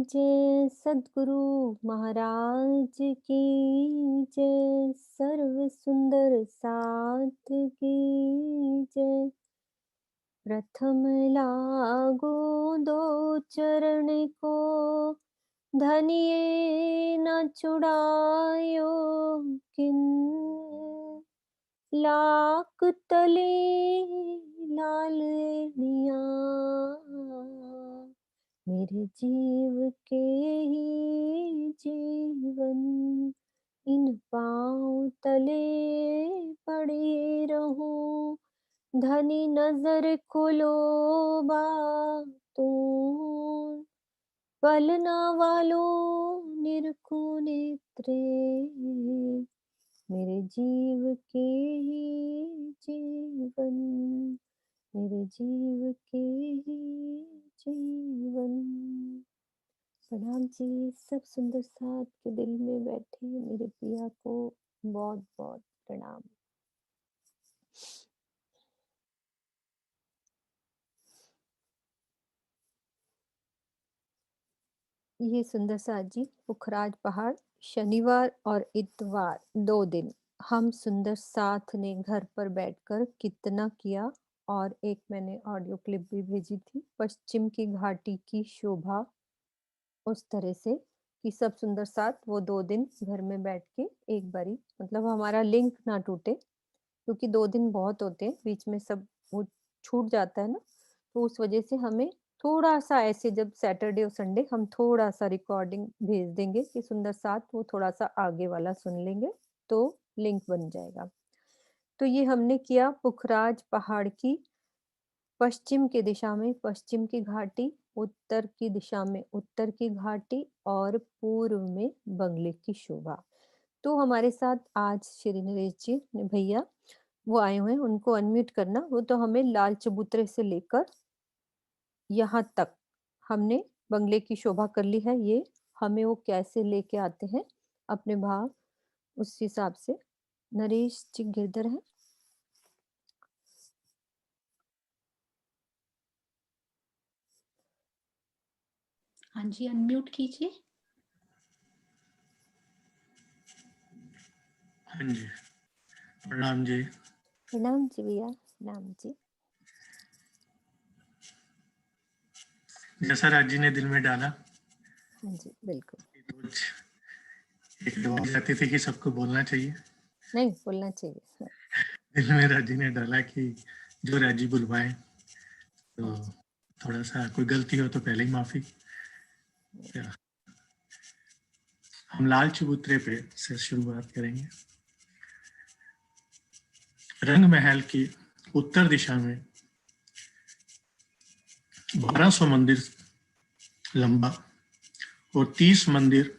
जय सद्गुरु महाराज की जय। सर्व सुंदर साथ की जय। प्रथम लागो दो चरण को, धनिये न छुड़ायो किन। लाख तले लाल लिया, मेरे जीव के ही जीवन। इन पाँव तले पड़े रहूं, धनी नजर खोलो बातों। पलना वालों निरखो नेत्रे, मेरे जीव के ही जीवन। मेरे जीव के ही जीवन। प्रणाम जी। सब सुंदर साथ के दिल में बैठे मेरे पिया को बहुत बहुत प्रणाम। ये सुंदर साथ जी पुखराज पहाड़, शनिवार और इतवार 2 दिन हम सुंदर साथ ने घर पर बैठकर कितना किया। और एक मैंने ऑडियो क्लिप भी भेजी थी, पश्चिम की घाटी की शोभा। उस तरह से कि सब सुंदर साथ वो 2 दिन घर में बैठ के एक बारी, मतलब हमारा लिंक ना टूटे, क्योंकि 2 दिन बहुत होते हैं, बीच में सब वो छूट जाता है ना। तो उस वजह से हमें थोड़ा सा ऐसे, जब सैटरडे और संडे हम थोड़ा सा रिकॉर्डिंग भेज देंगे कि सुंदर साथ वो थोड़ा सा आगे वाला सुन लेंगे, तो लिंक बन जाएगा। तो ये हमने किया पुखराज पहाड़ की पश्चिम की दिशा में पश्चिम की घाटी, उत्तर की दिशा में उत्तर की घाटी और पूर्व में बंगले की शोभा। तो हमारे साथ आज श्री नरेश जी भैया वो आए हुए हैं, उनको अनम्यूट करना। वो तो हमें लाल चबूतरे से लेकर यहाँ तक हमने बंगले की शोभा कर ली है। ये हमें वो कैसे लेके आते हैं अपने भाव, उस हिसाब से नरेश जी गिरधर हैं। हाँ जी, अनम्यूट कीजिए। हाँ जी, प्रणाम जी। प्रणाम जी भैया, प्रणाम जी। जैसा राज जी ने दिल में डाला, हाँ जी बिल्कुल। रोज एक बात कहती थी कि सबको बोलना चाहिए। नहीं, बोलना चाहिए। दिल में राज जी ने डाला कि जो राज जी बुलवाए, तो हाँ जी। थोड़ा सा कोई गलती हो तो पहले ही माफी। हम लाल चबूतरे पे से शुरुआत करेंगे। रंग महल की उत्तर दिशा में 1200 मंदिर लंबा और 30 मंदिर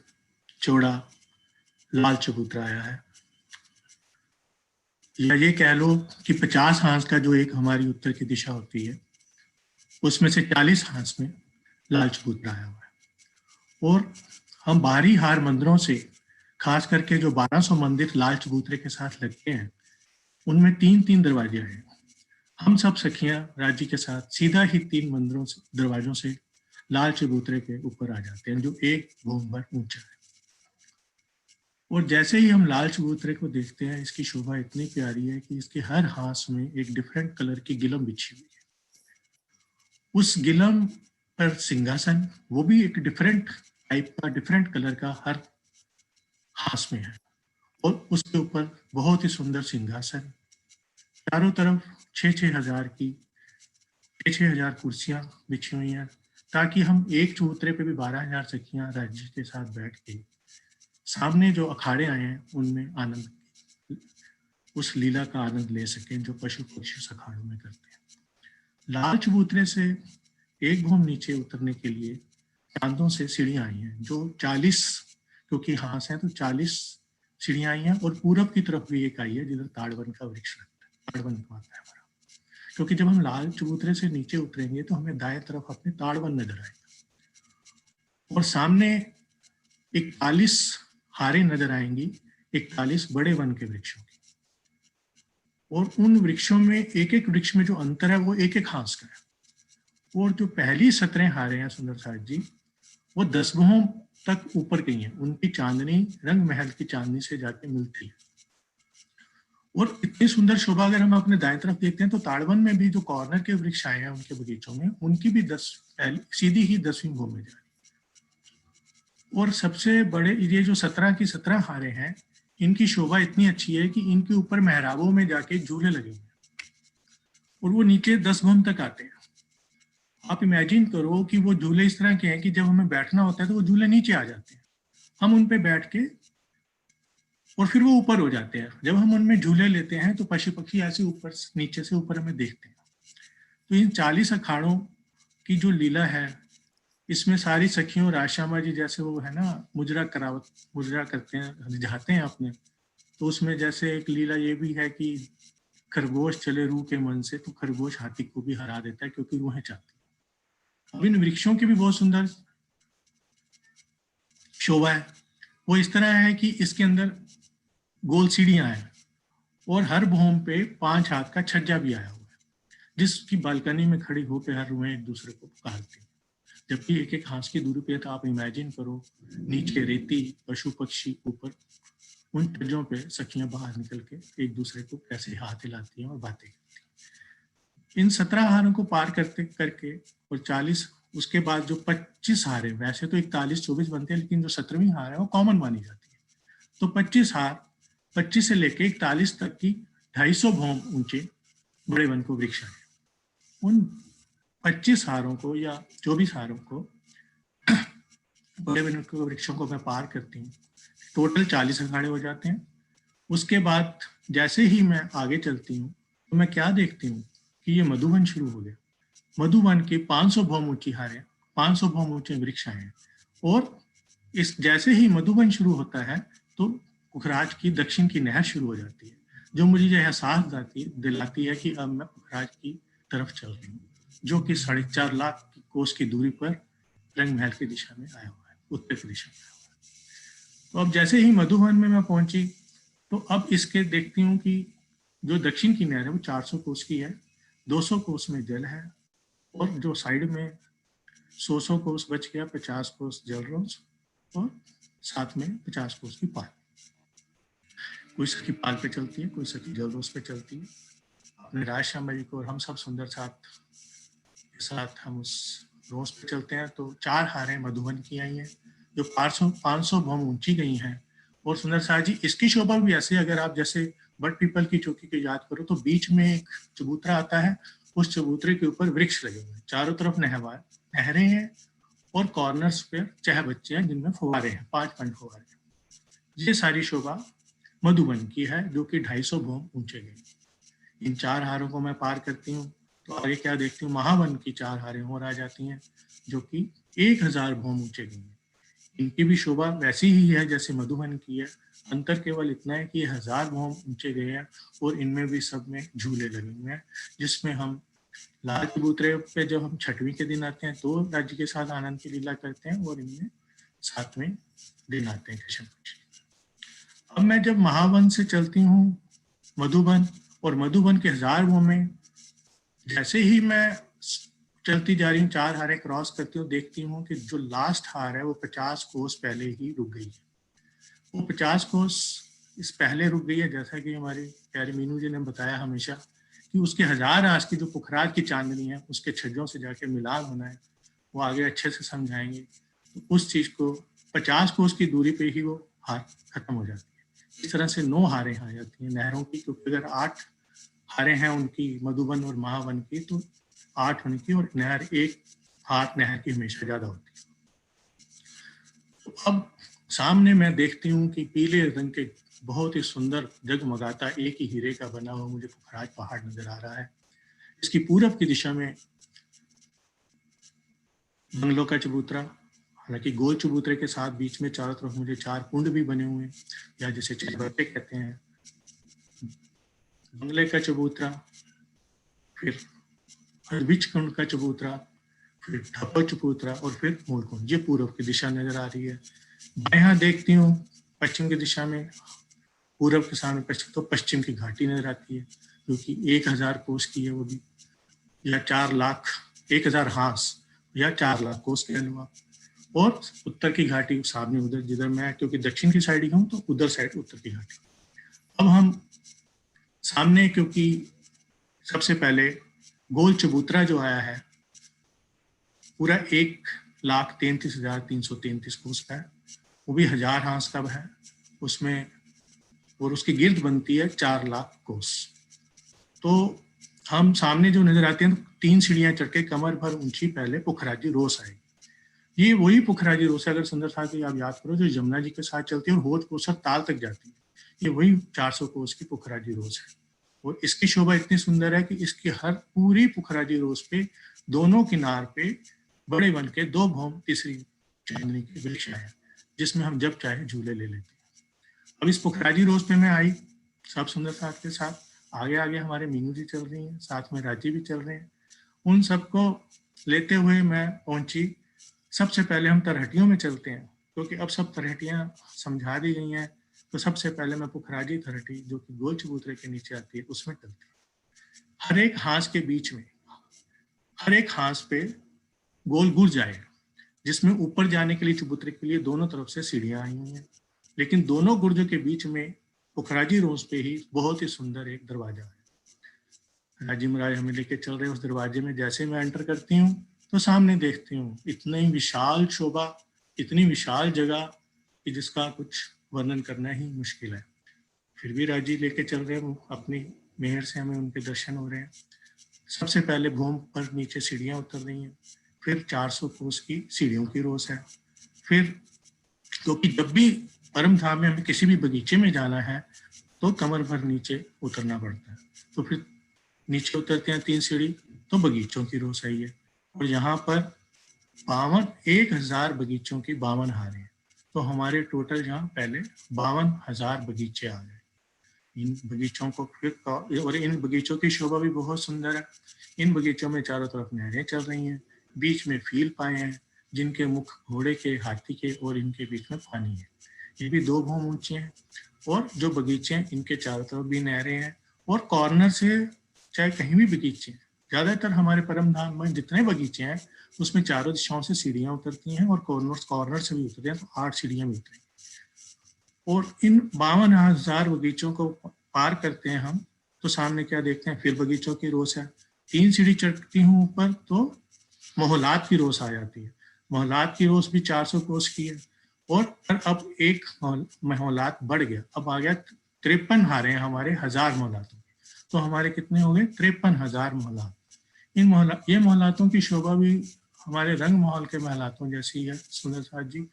चौड़ा लाल चबूतरा आया है। या ये कह लो कि 50 हांस का जो एक हमारी उत्तर की दिशा होती है, उसमें से 40 हांस में लाल चबूतरा आया हुआ है। और हम बाहरी हार मंदिरों से, खास करके जो 1200 मंदिर लाल चबूतरे के साथ लगते हैं, उनमें 3-3 दरवाजे हैं। हम सब सखियां राज्य के साथ सीधा ही 3 मंदिरों से, दरवाजों से लाल चबूतरे के ऊपर आ जाते हैं, जो एक भूम भर ऊंचा है। और जैसे ही हम लाल चबूतरे को देखते हैं, इसकी शोभा इतनी प्यारी है कि इसके हर हांस में एक डिफरेंट कलर की गिलम बिछी हुई है। उस गिलम पर सिंहासन, वो भी एक डिफरेंट टाइप का, डिफरेंट कलर का हर हांस में है। और उसके ऊपर बहुत ही सुंदर सिंहासन, चारों तरफ 6-6 हजार की 6-6 हजार कुर्सियां बिछी हुई हैं, ताकि हम एक चबूतरे पे भी 12,000 सखियां राज्य के साथ बैठ के सामने जो अखाड़े आए हैं उनमें आनंद, उस लीला का आनंद ले सकें जो पशु पक्षी उस अखाड़ों में करते हैं। लाल चबूतरे से एक घूम नीचे उतरने के लिए चांदों से सीढ़ियां आई हैं, जो 40, क्योंकि हांस है तो 40 सीढ़ियां आई हैं। और पूरब की तरफ भी एक आई है जिधर ताड़वन का वृक्ष लगता है, ताड़वन आता है हमारा। क्योंकि जब हम लाल चबूतरे से नीचे उतरेंगे तो हमें दाएं तरफ अपने ताड़वन नजर आएगा, और सामने 41 हारें नजर आएंगी, 41 बड़े वन के वृक्षों की। और उन वृक्षों में एक एक वृक्ष में जो अंतर है वो एक एक हांस का है। और जो पहली 17 हारें हैं सुंदर साथ जी, वो 10 भोम तक ऊपर गई हैं। उनकी चांदनी रंग महल की चांदनी से जाके मिलती है। और इतनी सुंदर शोभा अगर हम अपने दाएं तरफ देखते हैं तो ताड़वन में भी जो कॉर्नर के वृक्ष आए हैं उनके बगीचों में, उनकी भी सीधी ही 10वीं भूमि में जा रही है। और सबसे बड़े ये जो 17 की 17 हारे हैं, इनकी शोभा इतनी अच्छी है कि इनके ऊपर मेहराबों में जाके झूले लगे हुए हैं और वो नीचे 10 भूम तक आते हैं। आप इमेजिन करो कि वो झूले इस तरह के हैं कि जब हमें बैठना होता है तो वो झूले नीचे आ जाते हैं, हम उन पे बैठ के और फिर वो ऊपर हो जाते हैं। जब हम उनमें झूले लेते हैं तो पशु पक्षी ऐसे ऊपर नीचे से ऊपर हमें देखते हैं। तो इन 40 अखाड़ों की जो लीला है, इसमें सारी सखियों राजश्यामा जी जैसे वो है ना मुजरा करते हैं, रिझाते हैं अपने, तो उसमें जैसे एक लीला ये भी है कि खरगोश चले रूह के मन से, तो खरगोश हाथी को भी हरा देता है क्योंकि रूहें चाहती है। अब इन वृक्षों की भी बहुत सुंदर शोभा है। वो इस तरह है कि इसके अंदर गोल सीढ़ियां हैं और हर भूम पे 5 हाथ का छज्जा भी आया हुआ है, जिसकी बालकनी में खड़ी होकर हर रूहें एक दूसरे को पुकारती हैं। जबकि एक एक हाथ की दूरी पे, तो आप इमेजिन करो नीचे रेती, पशु पक्षी, ऊपर उन छज्जों पे सखियां बाहर निकल के एक दूसरे को कैसे हाथ हिलाती हैं और बातें करती हैं। इन 17 हारों को पार करते करके और 40 उसके बाद जो 25 हार है, वैसे तो 41-24 बनते हैं, लेकिन जो 17वीं हार है वो कॉमन मानी जाती है। तो 25 हार 25 से लेके 41 तक की 250 भौम ऊंचे बड़े वन को वृक्ष है। उन 25 हारों को या 24 हारों को बड़े वन को वृक्षों को मैं पार करती हूँ, टोटल 40 अखाड़े हो जाते हैं। उसके बाद जैसे ही मैं आगे चलती हूँ तो मैं क्या देखती हूँ कि ये मधुवन शुरू हो गया। मधुवन के 500 भौम ऊंची हारें, 500 भौम ऊंचे वृक्ष हैं। और इस जैसे ही मधुवन शुरू होता है तो पुखराज की दक्षिण की नहर शुरू हो जाती है, जो मुझे यह एहसास दिलाती है कि अब मैं पुखराज की तरफ चल रही हूँ, जो कि 4.5 लाख कोस की दूरी पर रंग महल की दिशा में आया हुआ है, उत्तर की दिशा में आया हुआ है। तो अब जैसे ही मधुवन में मैं पहुंची तो अब इसके देखती हूँ कि जो दक्षिण की नहर है वो 400 कोस की है, 200 कोस में जल है और जो साइड में 100 कोस बच गया, 50 कोस जल रोज और साथ में 50 कोस की पाल। कोई सखी पाल पे चलती है, कोई सखी जल रोज पे चलती है। अपने राजश्यामा जी को और हम सब सुंदर साथ हम उस रोज पे चलते हैं। तो 4 हारें मधुबन की आई हैं जो 500 भौम ऊंची गई हैं। और सुंदर साथ जी इसकी शोभा भी ऐसे, अगर आप जैसे बट पीपल की चौकी की याद करो तो बीच में एक चबूतरा आता है, उस चबूतरे के ऊपर वृक्ष लगे हुए हैं, चारों तरफ नहरें हैं और कॉर्नर्स पे चह बच्चे हैं जिनमें फुवारे हैं, 5 पंड फुवारे हैं। ये सारी शोभा मधुबन की है जो कि 250 भौम ऊंचे गई। इन 4 हारों को मैं पार करती हूँ तो आगे क्या देखती हूँ, महावन की 4 हारें और आ जाती हैं जो कि 1000 भौम ऊंचे गई हैं। इनकी भी शोभा वैसी ही है जैसे मधुबन की है, अंतर केवल इतना है कि 1000 भौम ऊंचे गए हैं और इनमें भी सब में झूले लगे हुए हैं, जिसमें हम लाल चबूतरे पे जब हम 6वीं के दिन आते हैं तो राज्य के साथ आनंद की लीला करते हैं और इनमें 7वें दिन आते हैं कृष्ण पक्ष। अब मैं जब महावन से चलती हूँ मधुबन, और मधुबन के 1000 भौम में जैसे ही मैं चलती जा रही हूँ, 4 हारें क्रॉस करती हूँ, देखती हूँ कि जो लास्ट हार है वो 50 कोस पहले ही रुक गई है। वो 50 कोस इस पहले रुक गई है, जैसा कि हमारी प्यारी मीनू जी ने बताया हमेशा कि उसके 1000 आस की जो पुखराज की चांदनी है उसके छज्जों से जाके मिलान होना है, वो आगे अच्छे से समझाएंगे। तो उस चीज को 50 कोस की दूरी पे ही वो हार खत्म हो जाती है। इस तरह से 9 हारें आ जाती हैं नहरों की, क्योंकि अगर 8 हारें हैं उनकी मधुबन और महावन की तो 8 उनकी और नहर एक हाथ नहर की हमेशा ज्यादा होती है। तो अब सामने मैं देखती हूँ कि पीले रंग के बहुत ही सुंदर जगमगाता एक ही हीरे का बना हुआ मुझे पुखराज पहाड़ नजर आ रहा है। इसकी पूरब की दिशा में बंगलों का चबूतरा, हालांकि गोल चबूतरे के साथ बीच में चारों तरफ मुझे 4 कुंड भी बने हुए हैं, या जिसे चबूतरे कहते हैं। बंगले का चबूतरा, फिर हरबिच कुंड का चबूतरा, फिर ढप्पा चबूतरा और फिर मूल कुंड। ये पूर्व की दिशा नजर आ रही है। यहाँ देखती हूँ पश्चिम की दिशा में, पूर्व के सामने पश्चिम, तो पश्चिम की घाटी नजर आती है जो कि 1000 कोस की है, वो भी या 4 लाख 1000 हांस या 4 लाख कोस के अनुवा। और उत्तर की घाटी सामने उधर, जिधर मैं क्योंकि दक्षिण की साइड ही हूँ तो उधर साइड उत्तर की घाटी। अब हम सामने, क्योंकि सबसे पहले गोल चबूतरा जो आया है पूरा 1,33,333 कोस का है, वो भी 1000 हांस का है उसमें, और उसकी गिर्द बनती है 4 लाख कोस। तो हम सामने जो नजर आते हैं तो 3 सीढ़ियां चढ़ के कमर भर ऊंची पहले पुखराजी रोस आएगी। ये वही पुखराजी रोस है, अगर सुंदर साथ आप याद करो, जो यमुना जी के साथ चलती है और होद कोसर ताल तक जाती है, ये वही 400 कोस की पुखराजी रोस है। और इसकी शोभा इतनी सुंदर है कि इसकी हर पूरी पुखराजी रोस पे दोनों किनार पे बड़े बन के 2 भौम तीसरी चांदनी के वृक्ष है, जिसमें हम जब चाहे झूले ले लेते हैं। अब इस पुखराजी रोस पे मैं आई सब सुंदर साथ के साथ, आगे आगे हमारे मीनू जी चल रही हैं, साथ में राजी भी चल रहे हैं। उन सबको लेते हुए मैं पहुंची। सबसे पहले हम तरहटियों में चलते हैं, क्योंकि अब सब तरहटियां समझा दी गई हैं। तो सबसे पहले मैं पुखराजी तरहटी, जो कि गोल चबूतरे के नीचे आती है, उसमें चलती है। हर एक हांस के बीच में, हर एक हांस पे गोल गुर्ज आएगा, जिसमें ऊपर जाने के लिए चबूतरे के लिए दोनों तरफ से सीढ़ियां आई हुई हैं, लेकिन दोनों गुर्जों के बीच में पुखराजी रोज पे ही बहुत ही सुंदर एक दरवाजा है। राजी महाराज हमें लेके चल रहे हैं उस दरवाजे में। जैसे मैं एंटर करती हूँ तो सामने देखती हूँ इतनी विशाल शोभा, इतनी विशाल जगह कि जिसका कुछ वर्णन करना ही मुश्किल है। फिर भी राजी लेके चल रहे हैं, अपनी मेहर से हमें उनके दर्शन हो रहे हैं। सबसे पहले भूम पर नीचे सीढ़ियां उतर रही हैं, फिर 400 कोस की सीढ़ियों की रोस है। फिर क्योंकि जब भी परम धाम में हमें किसी भी बगीचे में जाना है तो कमर भर नीचे उतरना पड़ता है। तो फिर नीचे उतरते हैं 3 सीढ़ी तो बगीचों की रोस आई है। और यहाँ पर 1000 बगीचों की 52 हारें हैं। तो हमारे टोटल यहाँ पहले 52,000 बगीचे आ गए। इन बगीचों को फिर, और इन बगीचों की शोभा भी बहुत सुंदर है। इन बगीचों में चारों तरफ नहरें चल रही हैं, बीच में फील पाए हैं जिनके मुख घोड़े के, हाथी के, और इनके बीच में पानी है। ये भी 2 भौम ऊंचे हैं। और जो बगीचे हैं इनके चारों तरफ भी नहरें हैं, और कॉर्नर से चाहे कहीं भी बगीचे हैं, ज्यादातर हमारे परम धाम में जितने बगीचे हैं उसमें चारों दिशाओं से सीढ़ियां उतरती हैं, और कॉर्नर से भी उतरते हैं, तो 8 सीढ़ियां भी उतरी। और इन 52,000 बगीचों को पार करते हैं हम, तो सामने क्या देखते हैं, फिर बगीचों की रोस है। 3 सीढ़ी चढ़ती हूँ ऊपर तो मोहलात की रोस आ जाती है। मोहलात की रोस भी 400 कोस की है। और अब एक मोहलात बढ़ गया, अब आ गया 53 हारे हमारे 1000 मोहलातों। तो हमारे कितने हो गए, 53,000 मोहलात। ये मोहलातों की शोभा भी हमारे रंग महल के मोहलातों जैसी है सुंदर साथ जी।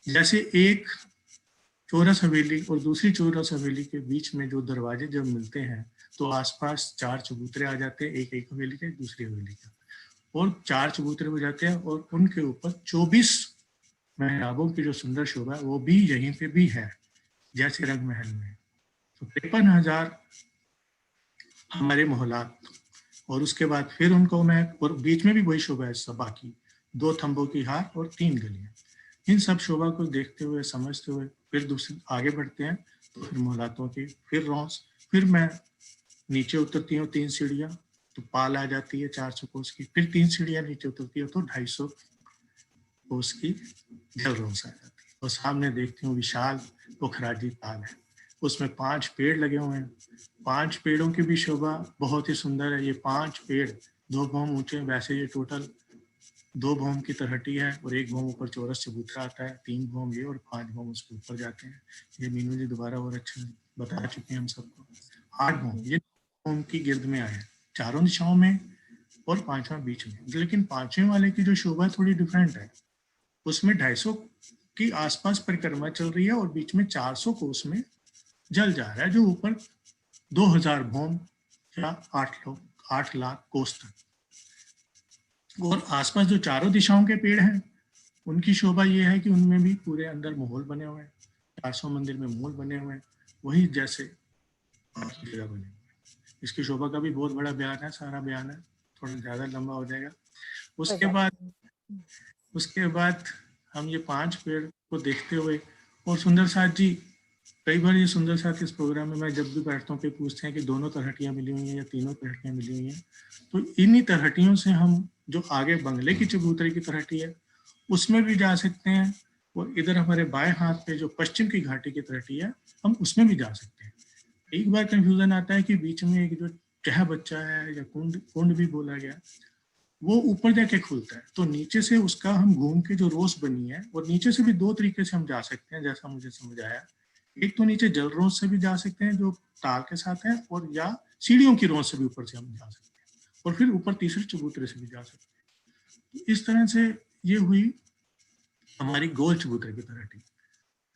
जैसे एक चौरस हवेली और दूसरी चौरस हवेली के बीच में जो दरवाजे जब मिलते हैं तो आसपास 4 चबूतरे आ जाते हैं, एक हवेली के, दूसरी हवेली का, और 4 चबूतरे हो जाते हैं, और उनके ऊपर 24 मेहराबों की जो सुंदर शोभा है वो भी यहीं पे भी है, जैसे रंग महल में। तो 53,000 हमारे मोहलात। और उसके बाद फिर उनको मैं, और बीच में भी वही शोभा है सब, बाकी 2 थंबों की हार और 3 गलियां। इन सब शोभा को देखते हुए, समझते हुए फिर दूसरे आगे बढ़ते हैं। तो फिर मोहलातों की फिर रौस, फिर मैं नीचे उतरती हूँ 3 सीढ़ियाँ, तो पाल आ जाती है 400 कोस की। फिर 3 सीढ़ियाँ नीचे उतरती है तो 250 कोस की जल रौस आ जाती है। और सामने देखती हूँ विशाल पुखराजी ताल है, उसमें 5 पेड़ लगे हुए हैं। 5 पेड़ों की भी शोभा बहुत ही सुंदर है। ये 5 पेड़ 2 भौम ऊंचे, वैसे ये टोटल 2 भौम की तरहटी है, और 1 भौम ऊपर चौरस चबूतरा आता है, 3 भौम ये और 5 भौम उसके ऊपर जाते हैं। ये मीनू जी दोबारा और अच्छा बता चुके हैं हम सबको। 8 भौम ये भौम की गिर्द में आए, चारों दिशाओं में, और 5वां बीच में। लेकिन 5वें वाले की जो शोभा थोड़ी डिफरेंट है, उसमें 250 की आसपास परिक्रमा चल रही है, और बीच में 400 कोस में जल जा रहा है, जो ऊपर 2000 भौम या 8 लाख कोस तक। और आसपास जो चारों दिशाओं के पेड़ हैं उनकी शोभा ये है कि उनमें भी पूरे अंदर महल बने हुए हैं, 400 मंदिर में महल बने हुए हैं, वही जैसे जगह बने हुए हैं। इसकी शोभा का भी बहुत बड़ा बयान है, सारा बयान है, थोड़ा ज्यादा लंबा हो जाएगा। उसके बाद हम ये 5 पेड़ को देखते हुए, और सुंदर साथ जी, कई बार ये सुंदर साथ इस प्रोग्राम में मैं जब भी बैठता हूँ पे पूछते हैं कि दोनों तरहटियां मिली हुई हैं या तीनों तरहटियां मिली हुई हैं। तो इन्हीं तरहटियों से हम, जो आगे बंगले की चबूतरे की तरहटी है, उसमें भी जा सकते हैं, और इधर हमारे बाएं हाथ पे जो पश्चिम की घाटी की तलहटी है, हम उसमें भी जा सकते हैं। एक बार कंफ्यूजन आता है कि बीच में एक जो चह बच्चा है या कुंड कुंड भी बोला गया, वो ऊपर जाके खुलता है, तो नीचे से उसका हम घूम के जो रोस बनी है, और नीचे से भी दो तरीके से हम जा सकते हैं जैसा मुझे समझ आया। एक तो नीचे जल रोस से भी जा सकते हैं जो ताल के साथ है, और या सीढ़ियों की रोस से भी ऊपर से हम जा सकते हैं, और फिर ऊपर तीसरे चबूतरे से भी जा सकते हैं। तो इस तरह से ये हुई हमारी गोल चबूतरे की तलहटी।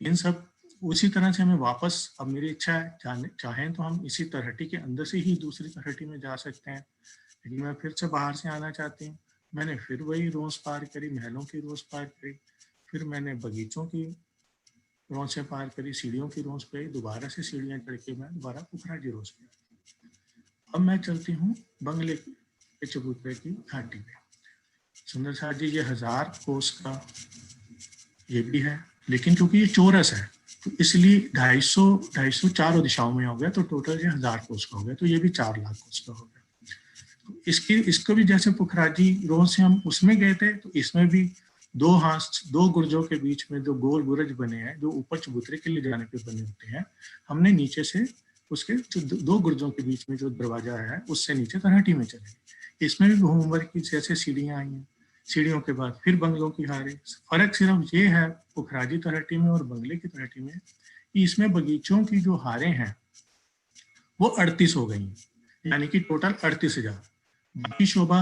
इन सब उसी तरह से हमें वापस, अब मेरी इच्छा है चाहें तो हम इसी तलहटी के अंदर से ही दूसरी तलहटी में जा सकते हैं, लेकिन मैं फिर से बाहर से आना चाहती हूँ। मैंने फिर वही रोज पार करी, महलों की रोज पार करी, फिर मैंने बगीचों की रोज से पार करी, सीढ़ियों की रोज पे दोबारा से सीढ़ियाँ चढ़ के मैं दोबारा पुखराजी रोज पे। अब मैं चलती हूँ बंगले के चबूतरे की घाटी पे। सुंदर साथ जी, ये 1000 कोस का ये भी है, लेकिन क्योंकि ये चौरस है तो इसलिए 250 चारों दिशाओं में हो गया, तो टोटल ये 1000 कोस का हो गया, तो ये भी 4 लाख कोस का हो गया। तो इसको भी जैसे पुखराजी रोज से हम उसमें गए थे, तो इसमें भी दो गुर्जों के बीच में जो गोल बुर्ज बने हैं, जो ऊपर चबूतरे के लिए जाने पे बने होते हैं, हमने नीचे से उसके जो दो गुर्जों के बीच में जो दरवाजा है उससे नीचे तलहटी में चले। इसमें भी घूमवर की जैसे सीढ़ियां आई हैं, सीढ़ियों के बाद फिर बंगलों की हारे। फर्क सिर्फ ये है पुखराजी तलहटी में और बंगले की तलहटी में कि इसमें बगीचों की जो हारें हैं वो 38 हो गई, यानी कि टोटल 38,000। बाकी शोभा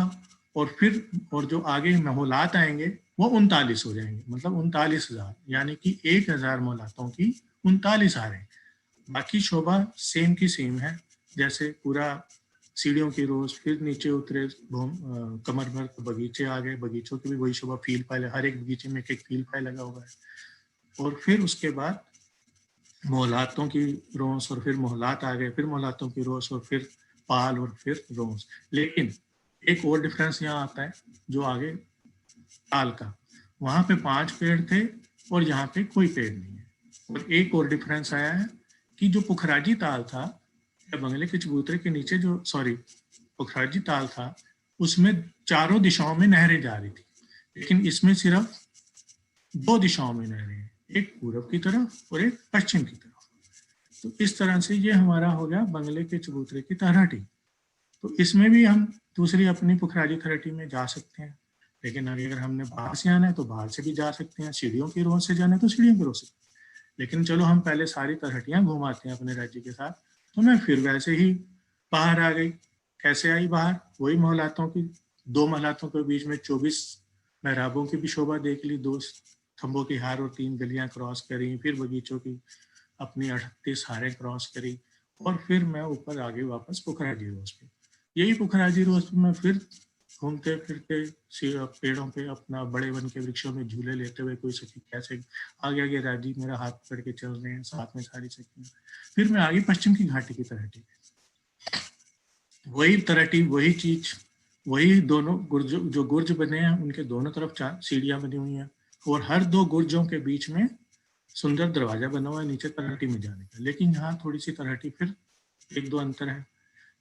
और जो आगे महौलात आएंगे वो 39 हो जाएंगे, मतलब 39,000, यानी कि 1,000 महौलातों की 39 हारें। बाकी शोभा सेम की सेम है, जैसे पूरा सीढ़ियों की रोज, फिर नीचे उतरे कमर भर बगीचे आ गए, बगीचों की भी वही शोभा, फील पाए, हर एक बगीचे में एक फील पाए लगा हुआ है। और फिर उसके बाद मोहलातों की रोस, और फिर मोहलात आ गए, फिर मोहलातों की रोस, और फिर पाल, और फिर रोस। लेकिन एक और डिफरेंस यहाँ आता है जो आगे ताल का, वहां पे 5 पेड़ थे और यहाँ पे कोई पेड़ नहीं है। और एक और डिफरेंस आया है कि जो पुखराजी ताल था या बंगले के चबूतरे के नीचे जो पुखराजी ताल था, उसमें चारों दिशाओं में नहरें जा रही थी, लेकिन इसमें सिर्फ 2 दिशाओं में नहरें हैं, एक पूरब की तरफ और एक पश्चिम की तरफ। तो इस तरह से ये हमारा हो गया बंगले के चबूतरे की तलहटी। तो इसमें भी हम दूसरी अपनी पुखराजी तलहटी में जा सकते हैं, लेकिन अगर हमने बाहर से आना है तो बाहर से भी जा सकते हैं, सीढ़ियों की रोज से जाना है तो सीढ़ियों की रोज से। लेकिन चलो हम पहले सारी तलहटियां घुमाते हैं अपने राज्य के साथ। तो मैं फिर वैसे ही बाहर आ गई। कैसे आई बाहर? वही महलातों की, 2 महलातों के बीच में 24 मेहराबों की भी शोभा देख ली, 2 खंभों की हार और 3 गलियां क्रॉस करी, फिर बगीचों की अपनी 38 हारें क्रॉस करी, और फिर मैं ऊपर आगे वापस पुखराजी रोज पे। यही पुखराजी रोज पे मैं फिर घूमते फिरते पेड़ों पे अपना बड़े वन के वृक्षों में झूले लेते हुए, कोई सखी कैसे आगे आगे राजी मेरा हाथ पकड़ के चल रहे हैं, साथ में सारी सखियां। फिर मैं आगे पश्चिम की घाटी की तलहटी, वही तलहटी, वही चीज, वही दोनों जो गुर्ज बने हैं उनके दोनों तरफ 4 सीढ़ियां बनी हुई हैं, और हर 2 गुर्जों के बीच में सुंदर दरवाजा बना हुआ है नीचे तलहटी में जाने का। लेकिन यहाँ थोड़ी सी तलहटी फिर 1-2 अंतर है।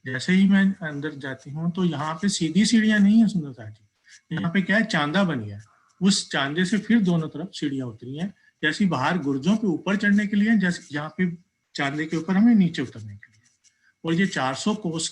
जैसे ही मैं अंदर जाती हूँ तो यहाँ पे सीधी सीढ़ियां नहीं है सुंदरता जी, यहाँ पे क्या है, चांदा बन गया है। उस चांदे से फिर दोनों तरफ सीढ़ियां उतरी हैं, जैसी बाहर गुर्जों पे ऊपर चढ़ने के लिए, जैसे यहाँ पे चांदे के ऊपर हमें नीचे उतरने के लिए। और ये 400 कोस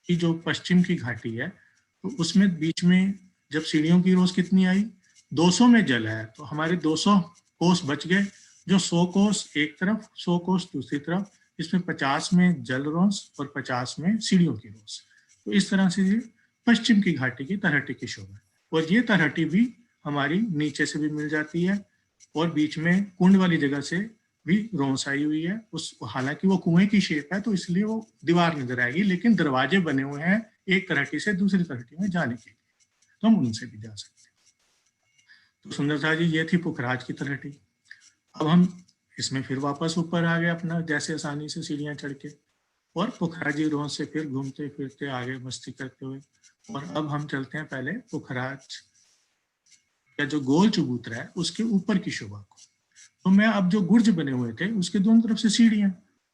की जो पश्चिम की घाटी है, तो उसमें बीच में जब सीढ़ियों की रोज कितनी आई, 200 में जल है, तो हमारे 200 कोस बच गए, जो 100 कोस एक तरफ, 100 कोस दूसरी तरफ। इसमें 50 में जल रोस और 50 में सीढ़ियों की रोस। तो इस तरह से ये पश्चिम की घाटी की तलहटी की शोभा है। और ये तलहटी भी हमारी नीचे से भी मिल जाती है, और बीच में कुंड वाली जगह से भी रोस आई हुई है। उस हालांकि वो कुएं की शेप है तो इसलिए वो दीवार नजर आएगी, लेकिन दरवाजे बने हुए हैं एक तलहटी से दूसरी तलहटी में जाने के लिए, तो हम उनसे भी जा सकते हैं। तो सुंदरता जी, ये थी पुखराज की तलहटी। अब हम इसमें फिर वापस ऊपर आ गए अपना, जैसे आसानी से सीढ़ियां चढ़ के, और पुखराजी रोज से फिर घूमते फिरते आगे मस्ती करते हुए। और अब हम चलते हैं पहले पुखराज का जो गोल चबूतरा है उसके ऊपर की शोभा को। तो मैं अब जो गुर्ज बने हुए थे उसके दोनों तरफ से सीढ़ियां,